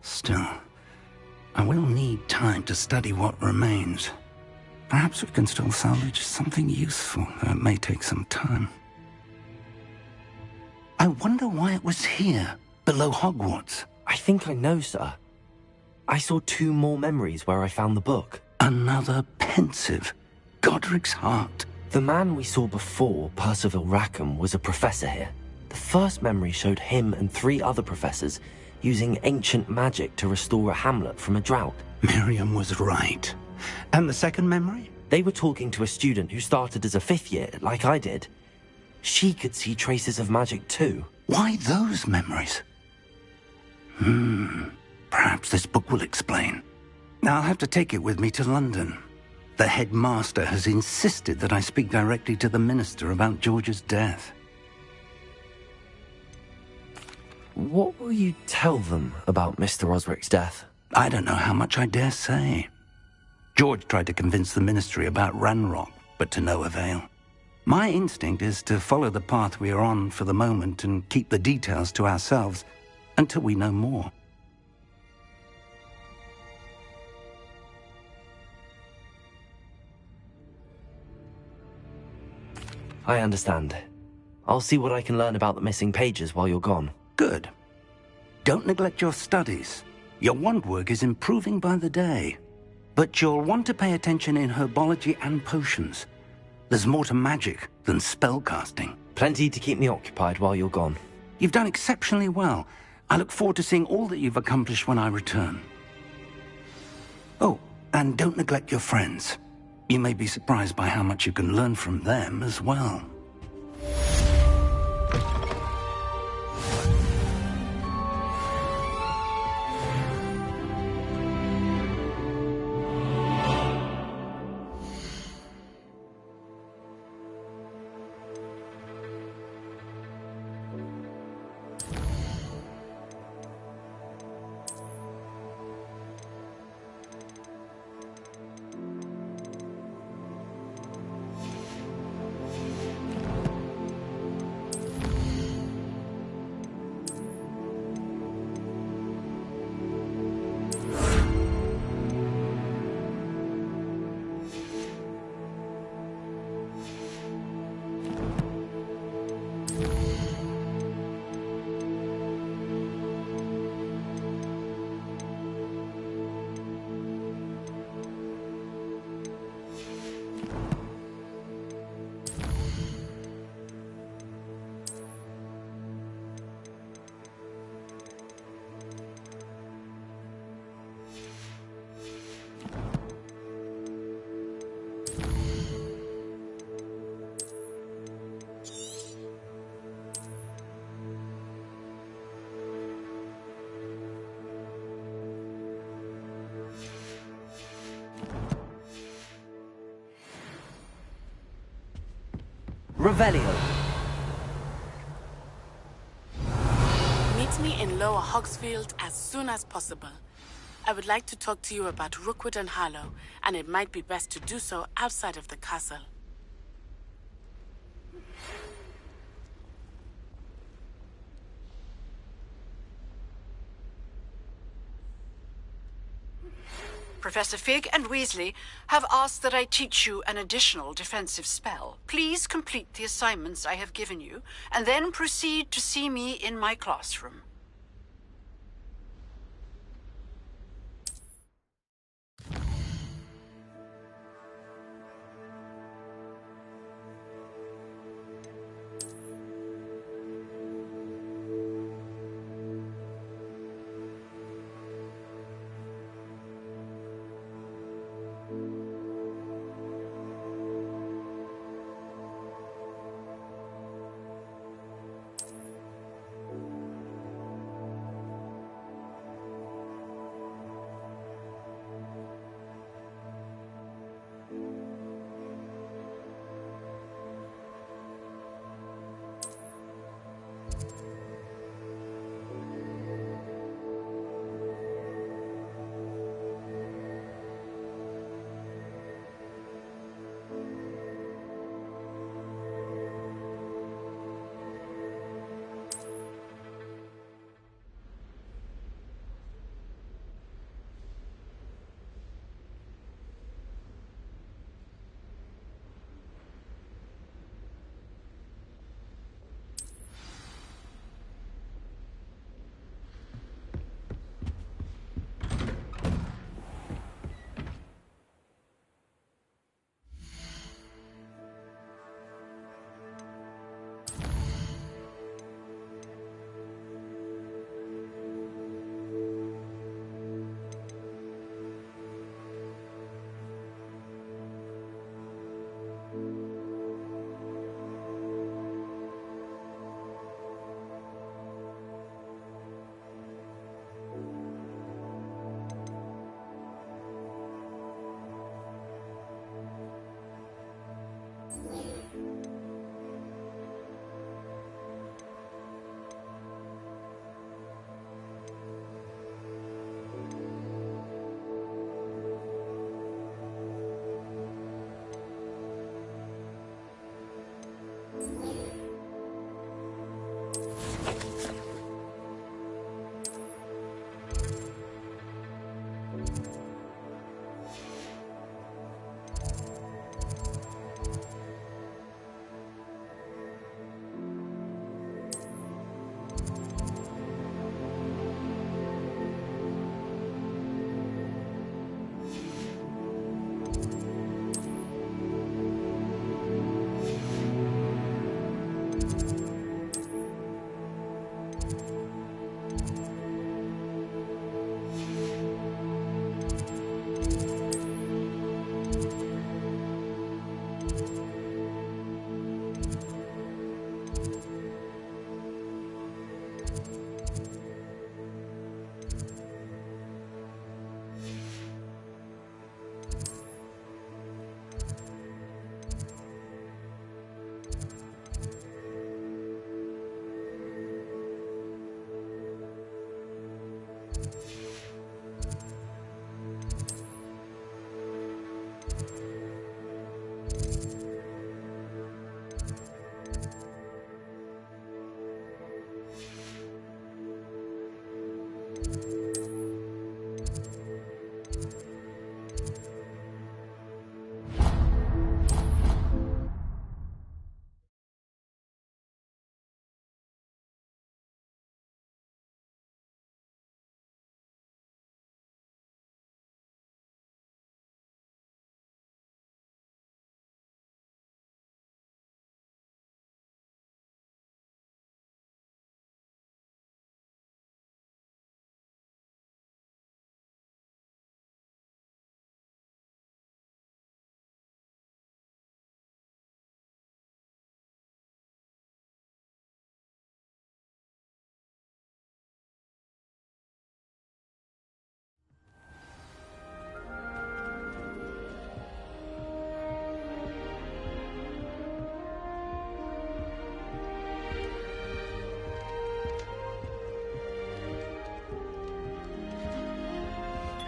Still, I will need time to study what remains. Perhaps we can still salvage something useful, though it may take some time. I wonder why it was here, below Hogwarts. I think I know, sir. I saw 2 more memories where I found the book. Another pensive. Godric's heart. The man we saw before, Percival Rackham, was a professor here. The first memory showed him and 3 other professors using ancient magic to restore a hamlet from a drought. Miriam was right. And the second memory? They were talking to a student who started as a 5th year, like I did. She could see traces of magic too. Why those memories? Perhaps this book will explain. I'll have to take it with me to London. The headmaster has insisted that I speak directly to the minister about George's death. What will you tell them about Mr. Osric's death? I don't know how much I dare say. George tried to convince the ministry about Ranrock, but to no avail. My instinct is to follow the path we are on for the moment and keep the details to ourselves until we know more. I understand. I'll see what I can learn about the missing pages while you're gone. Good. Don't neglect your studies. Your wand work is improving by the day. But you'll want to pay attention in herbology and potions. There's more to magic than spellcasting. Plenty to keep me occupied while you're gone. You've done exceptionally well. I look forward to seeing all that you've accomplished when I return. Oh, and don't neglect your friends. You may be surprised by how much you can learn from them as well. Revelio. Meet me in Lower Hogsfield as soon as possible. I would like to talk to you about Rookwood and Harlow, and it might be best to do so outside of the castle. Professor Fig and Weasley have asked that I teach you an additional defensive spell. Please complete the assignments I have given you, and then proceed to see me in my classroom.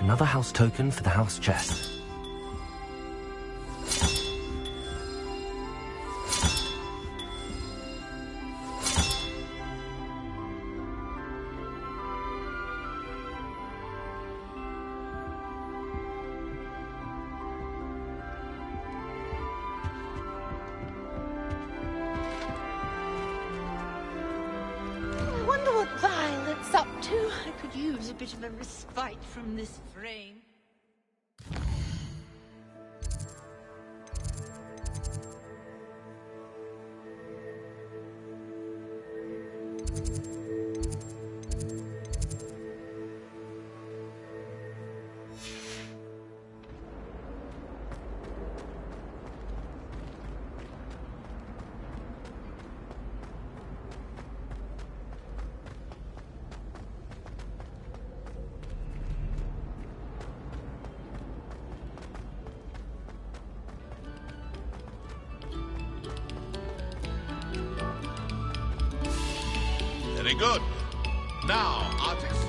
Another house token for the house chest. I wonder what Violet's up to. I could use a bit of a respite from this frame. Very good. Now, artists.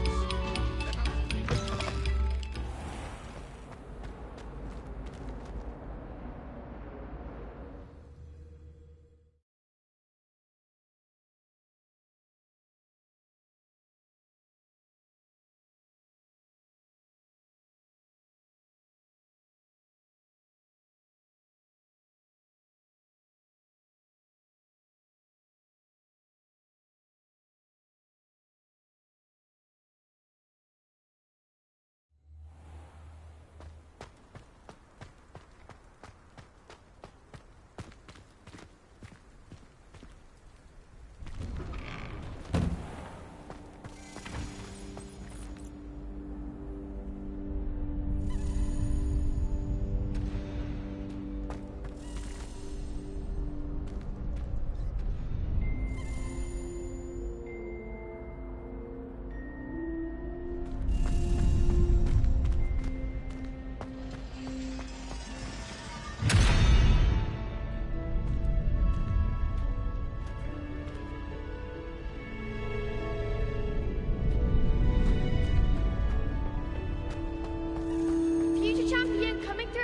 Future champion coming through.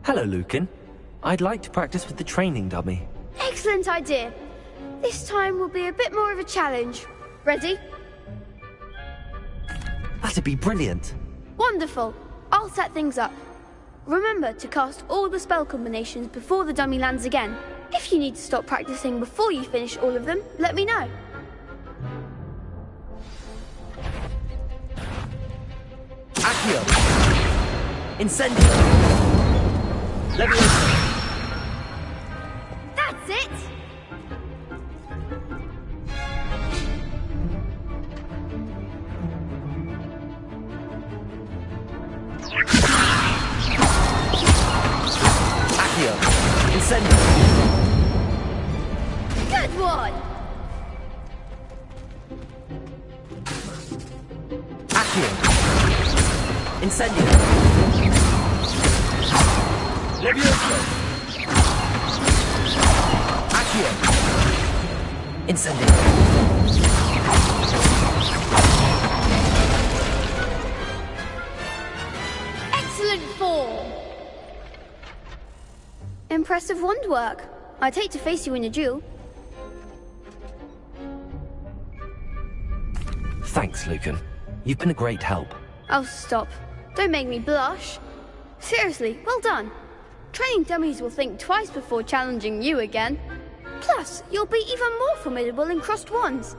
Hello, Lucan. I'd like to practice with the training dummy. Excellent idea. This time will be a bit more of a challenge. Ready? That'd be brilliant. Wonderful. I'll set things up. Remember to cast all the spell combinations before the dummy lands again. If you need to stop practicing before you finish all of them, let me know. Accio! Incendio! Leviosa! That's it! Accio! Incendio! Good one! Accio! Incendio! Leviosa! Accio! Incendio! Excellent form! Impressive wand work. I'd hate to face you in a duel. Thanks, Lucan. You've been a great help. Oh, stop. Don't make me blush. Seriously, well done. Training dummies will think twice before challenging you again. Plus, you'll be even more formidable in crossed wands.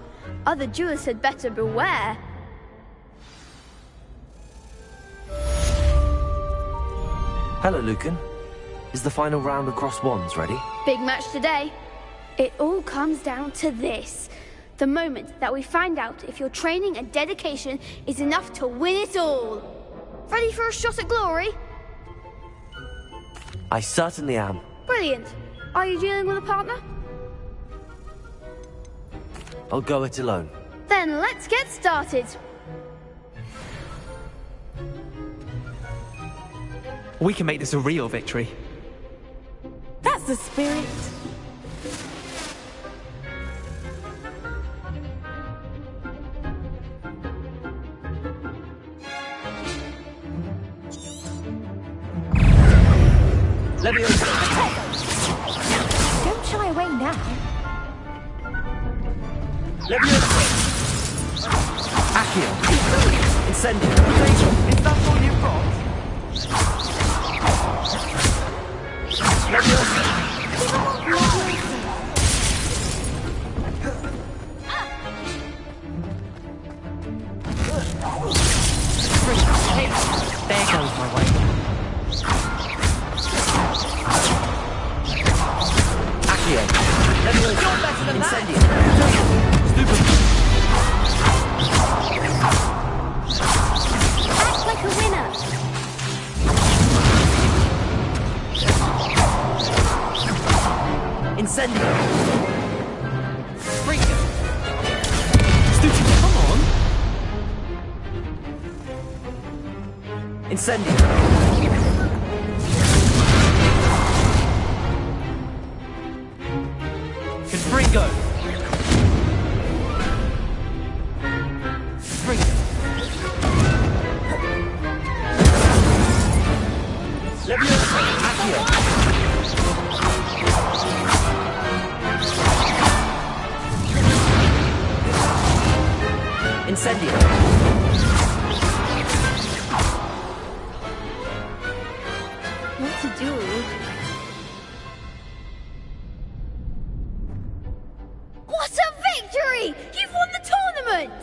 Other duelists had better beware. Hello, Lucan. Is the final round of crossed wands ready? Big match today. It all comes down to this. The moment that we find out if your training and dedication is enough to win it all. Ready for a shot at glory? I certainly am. Brilliant. Are you dealing with a partner? I'll go it alone. Then let's get started. We can make this a real victory. That's the spirit. Don't shy away now. Accio! Incendio! Is that all you've got? There goes my way. Accio! You're better than Incendio! Stupid. Act like a winner. Incendio! Freak. Stupid, come on. Incendio! Confringo! Freak. Accio! Incendio! What to do? What a victory! You've won the tournament!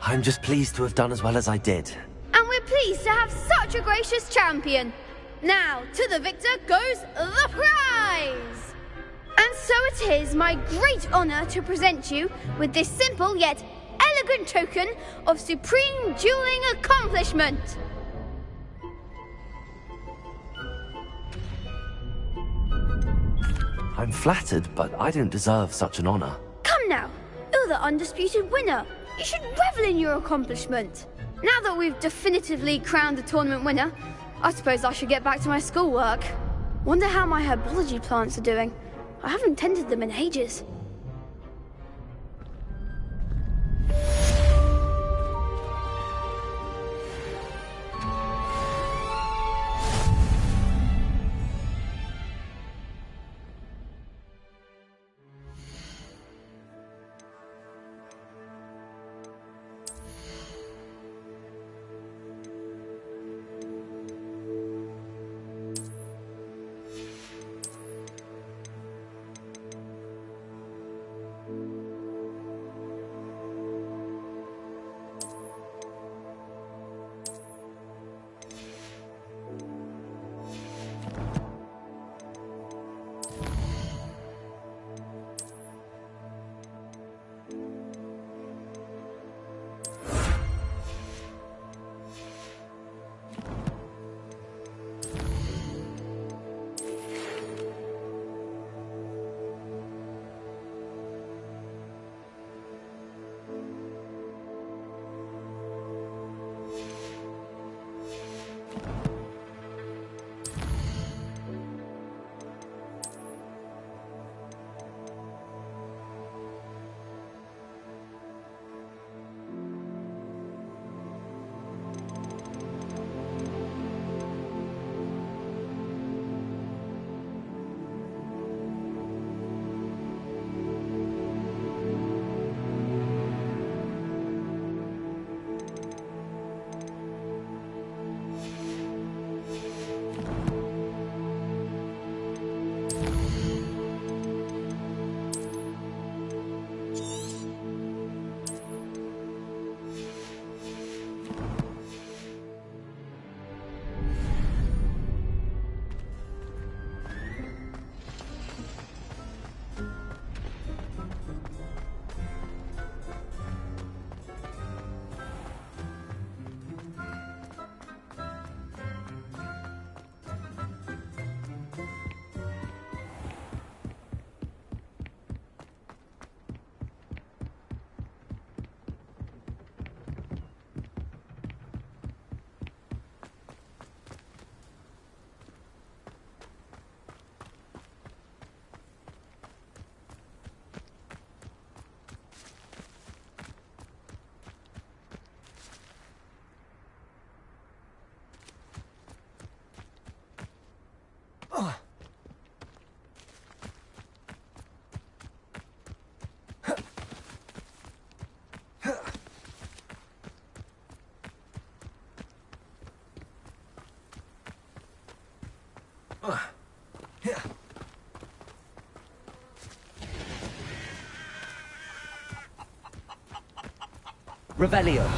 I'm just pleased to have done as well as I did. And we're pleased to have such a gracious champion. Now, to the victor goes the prize! And so it is my great honor to present you with this simple yet elegant token of supreme dueling accomplishment. I'm flattered, but I don't deserve such an honor. Come now, you're the undisputed winner. You should revel in your accomplishment. Now that we've definitively crowned the tournament winner, I suppose I should get back to my schoolwork. Wonder how my herbology plants are doing. I haven't tended them in ages. Revelio.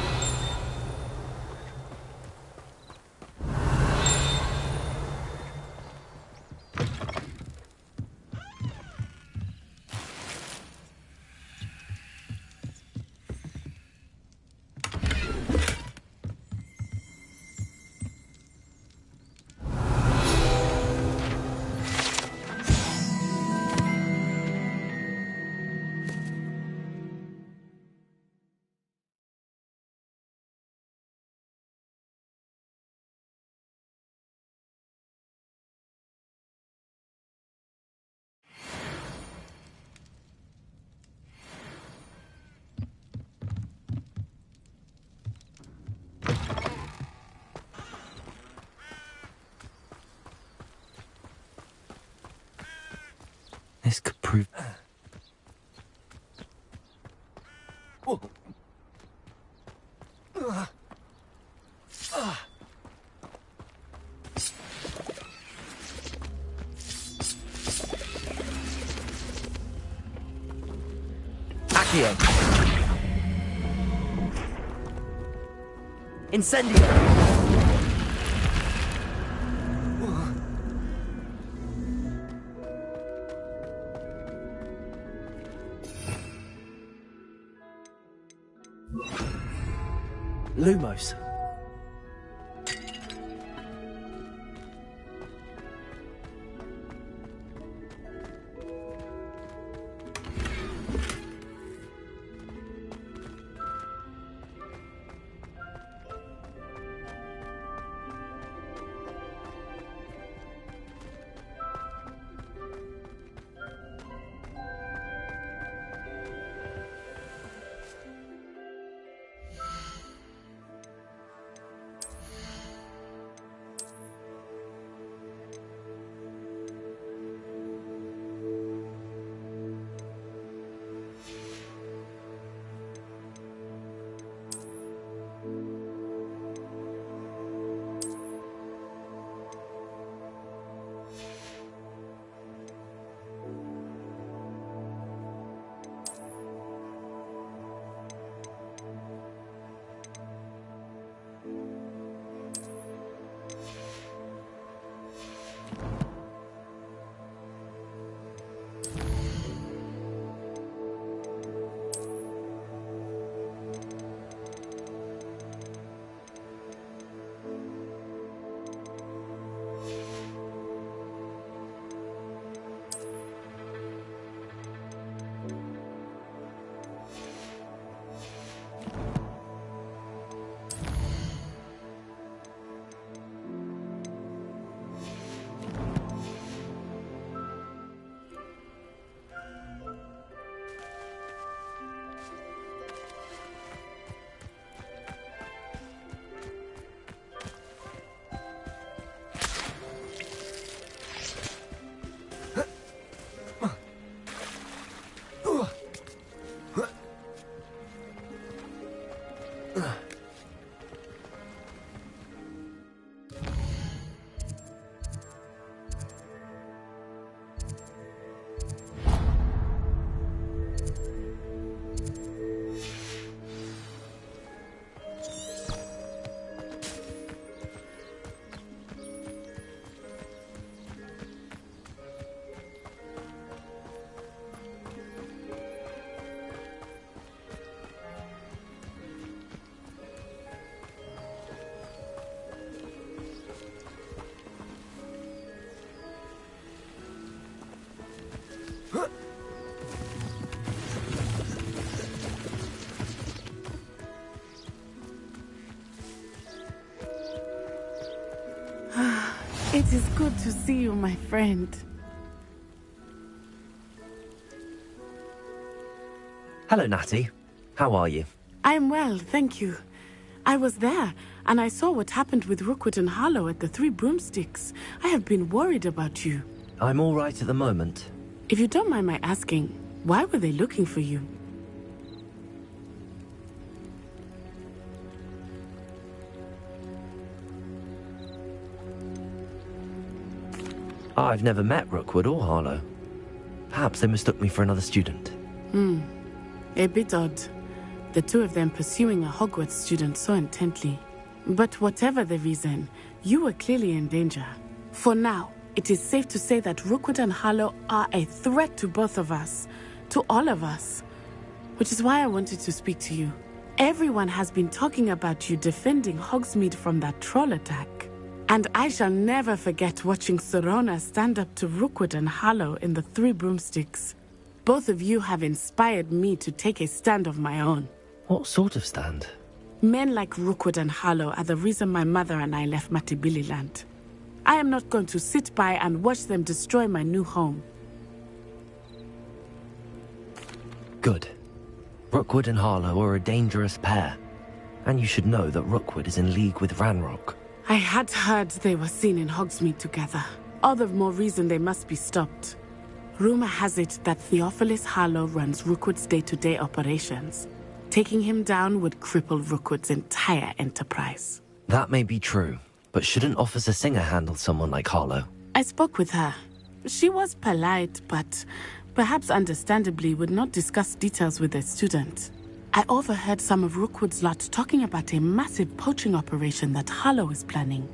This could prove... Accio. Incendio. Lumos. It is good to see you, my friend. Hello, Natty. How are you? I'm well, thank you. I was there, and I saw what happened with Rookwood and Harlow at the Three Broomsticks. I have been worried about you. I'm all right at the moment. If you don't mind my asking, why were they looking for you? I've never met Rookwood or Harlow. Perhaps they mistook me for another student. A bit odd. the two of them pursuing a Hogwarts student so intently. But whatever the reason, you were clearly in danger. For now, it is safe to say that Rookwood and Harlow are a threat to both of us, to all of us. Which is why I wanted to speak to you. Everyone has been talking about you defending Hogsmeade from that troll attack. And I shall never forget watching Sorona stand up to Rookwood and Harlow in the Three Broomsticks. Both of you have inspired me to take a stand of my own. What sort of stand? Men like Rookwood and Harlow are the reason my mother and I left Matibili Land. I am not going to sit by and watch them destroy my new home. Good. Rookwood and Harlow are a dangerous pair. And you should know that Rookwood is in league with Ranrock. I had heard they were seen in Hogsmeade together. All the more reason they must be stopped. Rumor has it that Theophilus Harlow runs Rookwood's day-to-day operations. Taking him down would cripple Rookwood's entire enterprise. That may be true, but shouldn't Officer Singer handle someone like Harlow? I spoke with her. She was polite, but perhaps understandably would not discuss details with a student. I overheard some of Rookwood's lot talking about a massive poaching operation that Harlow is planning.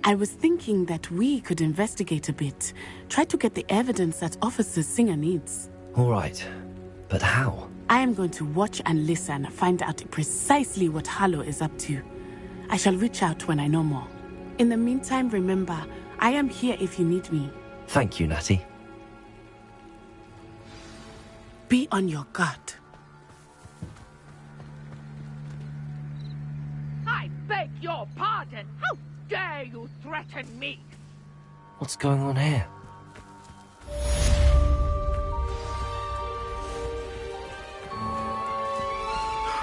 I was thinking that we could investigate a bit, try to get the evidence that Officer Singer needs. All right, but how? I am going to watch and listen, find out precisely what Harlow is up to. I shall reach out when I know more. In the meantime, remember, I am here if you need me. Thank you, Natty. Be on your guard. I beg your pardon. How dare you threaten me? What's going on here?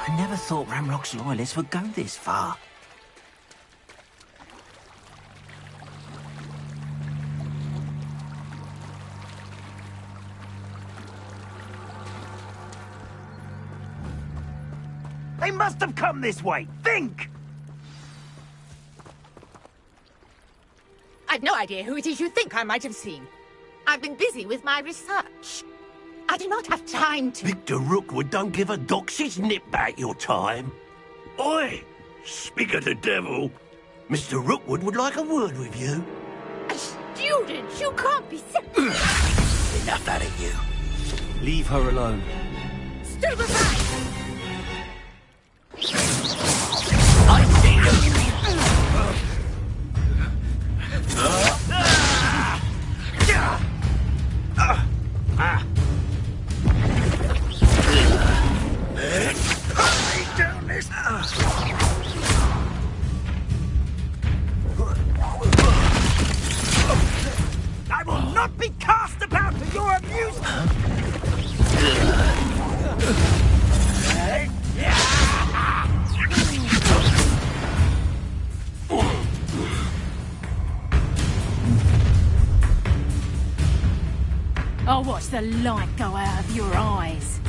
I never thought Ranrock's loyalists would go this far. They must have come this way. Think! I've no idea who it is you think I might have seen. I've been busy with my research. I do not have time to... Victor Rookwood don't give a doxy's nip back your time. Oi! Speak of the devil. Mr. Rookwood would like a word with you. A student? You can't be serious. Enough out of you. Leave her alone. Stupefy! I see you! Down this. I will not be cast about for your amusement! I'll watch the light go out of your eyes.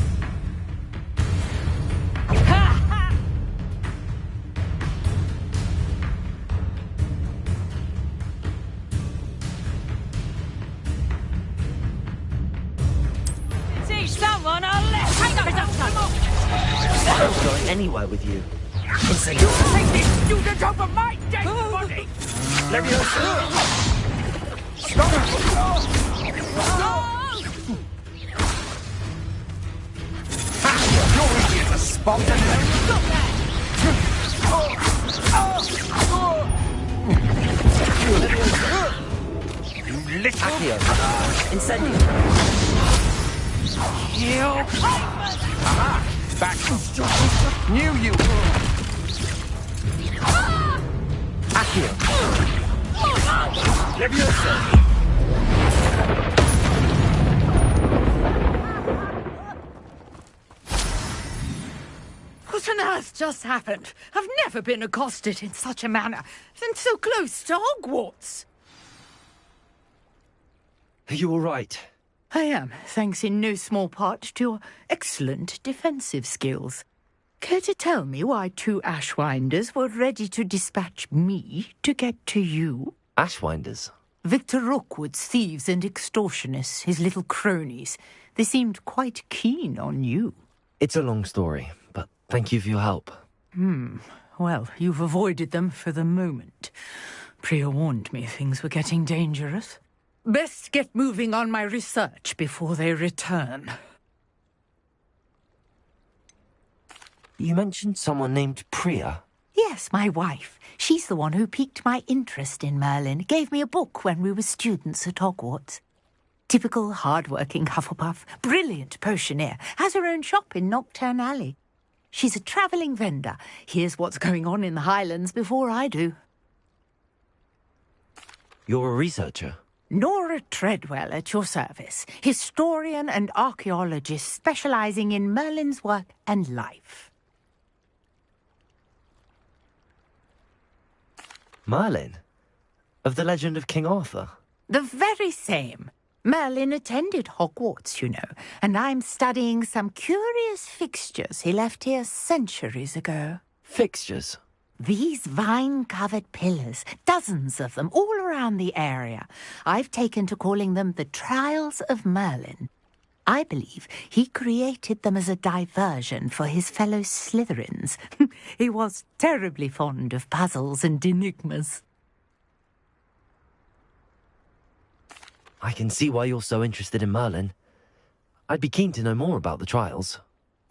Teach someone a lesson! Hang on, I'm not going anywhere with you. You take this student over my dead body! Let me Stop it! You're easy as a spot. You listen. Accio. Incendio. You Aha! Back. Knew you. Accio. Leviosa. What on earth just happened? I've never been accosted in such a manner, and so close to Hogwarts. Are you all right? I am, thanks in no small part to your excellent defensive skills. Care to tell me why two Ashwinders were ready to dispatch me to get to you? Ashwinders? Victor Rookwood's thieves and extortionists, his little cronies. They seemed quite keen on you. It's a long story, but Thank you for your help. Well, you've avoided them for the moment. Priya warned me things were getting dangerous. Best get moving on my research before they return. You mentioned someone named Priya. Yes, my wife. She's the one who piqued my interest in Merlin. Gave me a book when we were students at Hogwarts. Typical hard-working Hufflepuff. Brilliant potioneer. Has her own shop in Nocturne Alley. She's a travelling vendor. Hears what's going on in the Highlands before I do. You're a researcher? Nora Treadwell at your service. Historian and archaeologist specialising in Merlin's work and life. Merlin? Of the legend of King Arthur? The very same. Merlin attended Hogwarts, you know, and I'm studying some curious fixtures he left here centuries ago. Fixtures? These vine-covered pillars, dozens of them, all around the area. I've taken to calling them the Trials of Merlin. I believe he created them as a diversion for his fellow Slytherins. He was terribly fond of puzzles and enigmas. I can see why you're so interested in Merlin. I'd be keen to know more about the trials.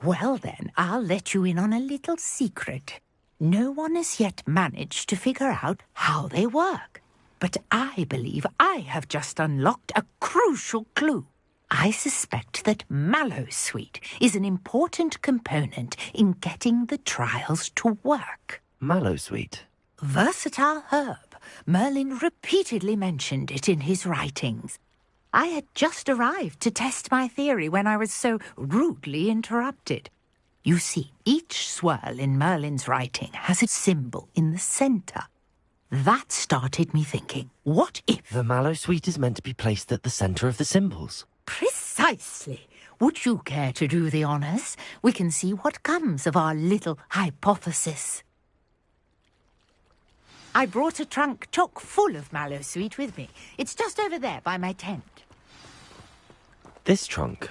Well then, I'll let you in on a little secret. No one has yet managed to figure out how they work. But I believe I have just unlocked a crucial clue. I suspect that Mallowsweet is an important component in getting the trials to work. Mallowsweet? Versatile herb. Merlin repeatedly mentioned it in his writings. I had just arrived to test my theory when I was so rudely interrupted. You see, each swirl in Merlin's writing has a symbol in the centre. That started me thinking, what if... The Mallowsweet is meant to be placed at the centre of the symbols. Precisely. Would you care to do the honours? We can see what comes of our little hypothesis. I brought a trunk chock full of Mallowsweet with me. It's just over there by my tent. This trunk?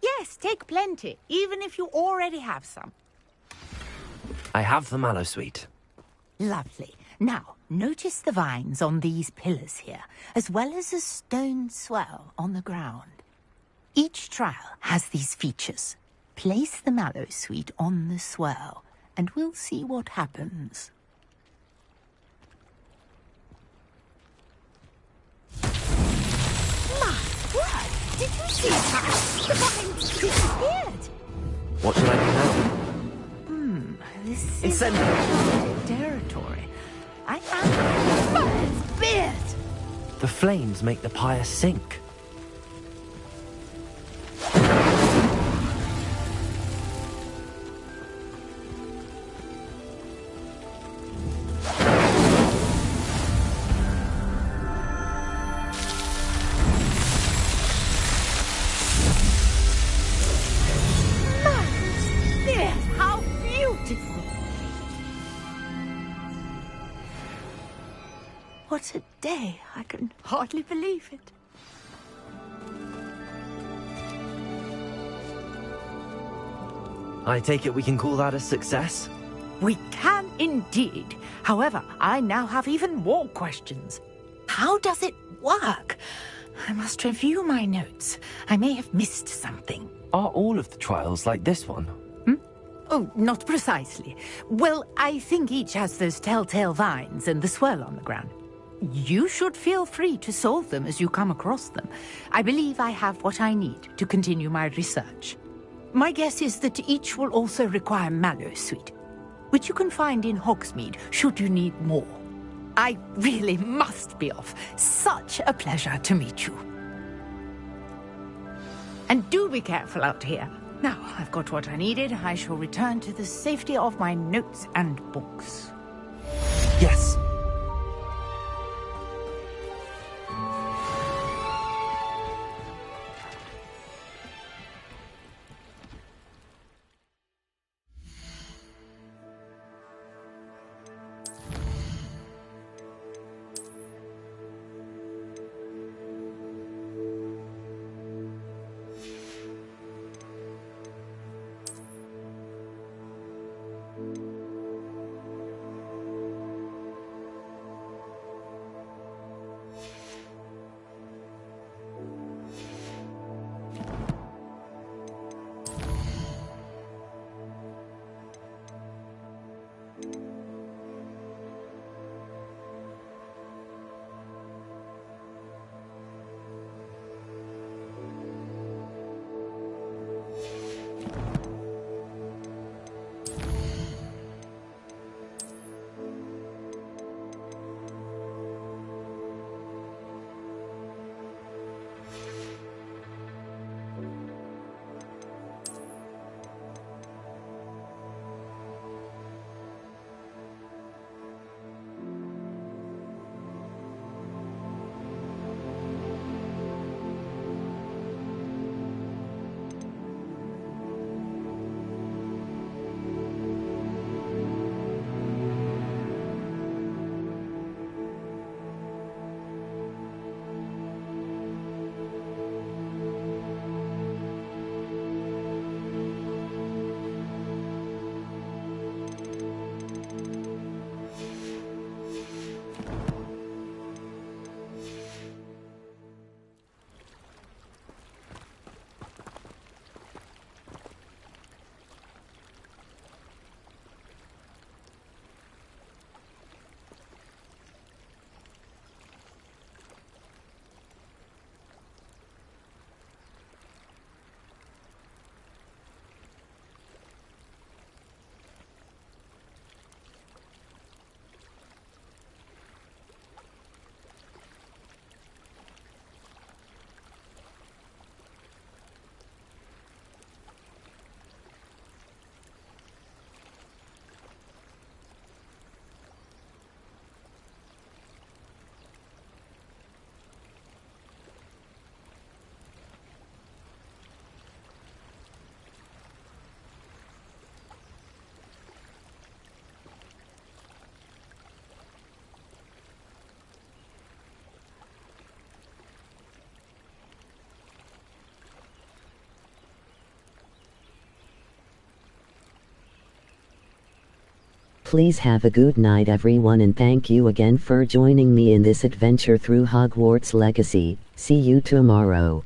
Yes, take plenty, even if you already have some. I have the Mallowsweet. Lovely. Now, notice the vines on these pillars here, as well as a stone swell on the ground. Each trial has these features. Place the Mallowsweet on the swell, and we'll see what happens. My word! Did you see that? The vines disappeared! What should I do now? This is territory. I am Merlin's beard! The flames make the pyre sink. Merlin's beard! How beautiful! What a day! I can hardly believe it. I take it we can call that a success? We can indeed. However, I now have even more questions. How does it work? I must review my notes. I may have missed something. Are all of the trials like this one? Oh, not precisely. Well, I think each has those telltale vines and the swirl on the ground. You should feel free to solve them as you come across them. I believe I have what I need to continue my research. My guess is that each will also require Mallowsweet, which you can find in Hogsmeade should you need more. I really must be off. Such a pleasure to meet you. And do be careful out here. Now I've got what I needed. I shall return to the safety of my notes and books. Yes. Please have a good night everyone, and thank you again for joining me in this adventure through Hogwarts Legacy. See you tomorrow.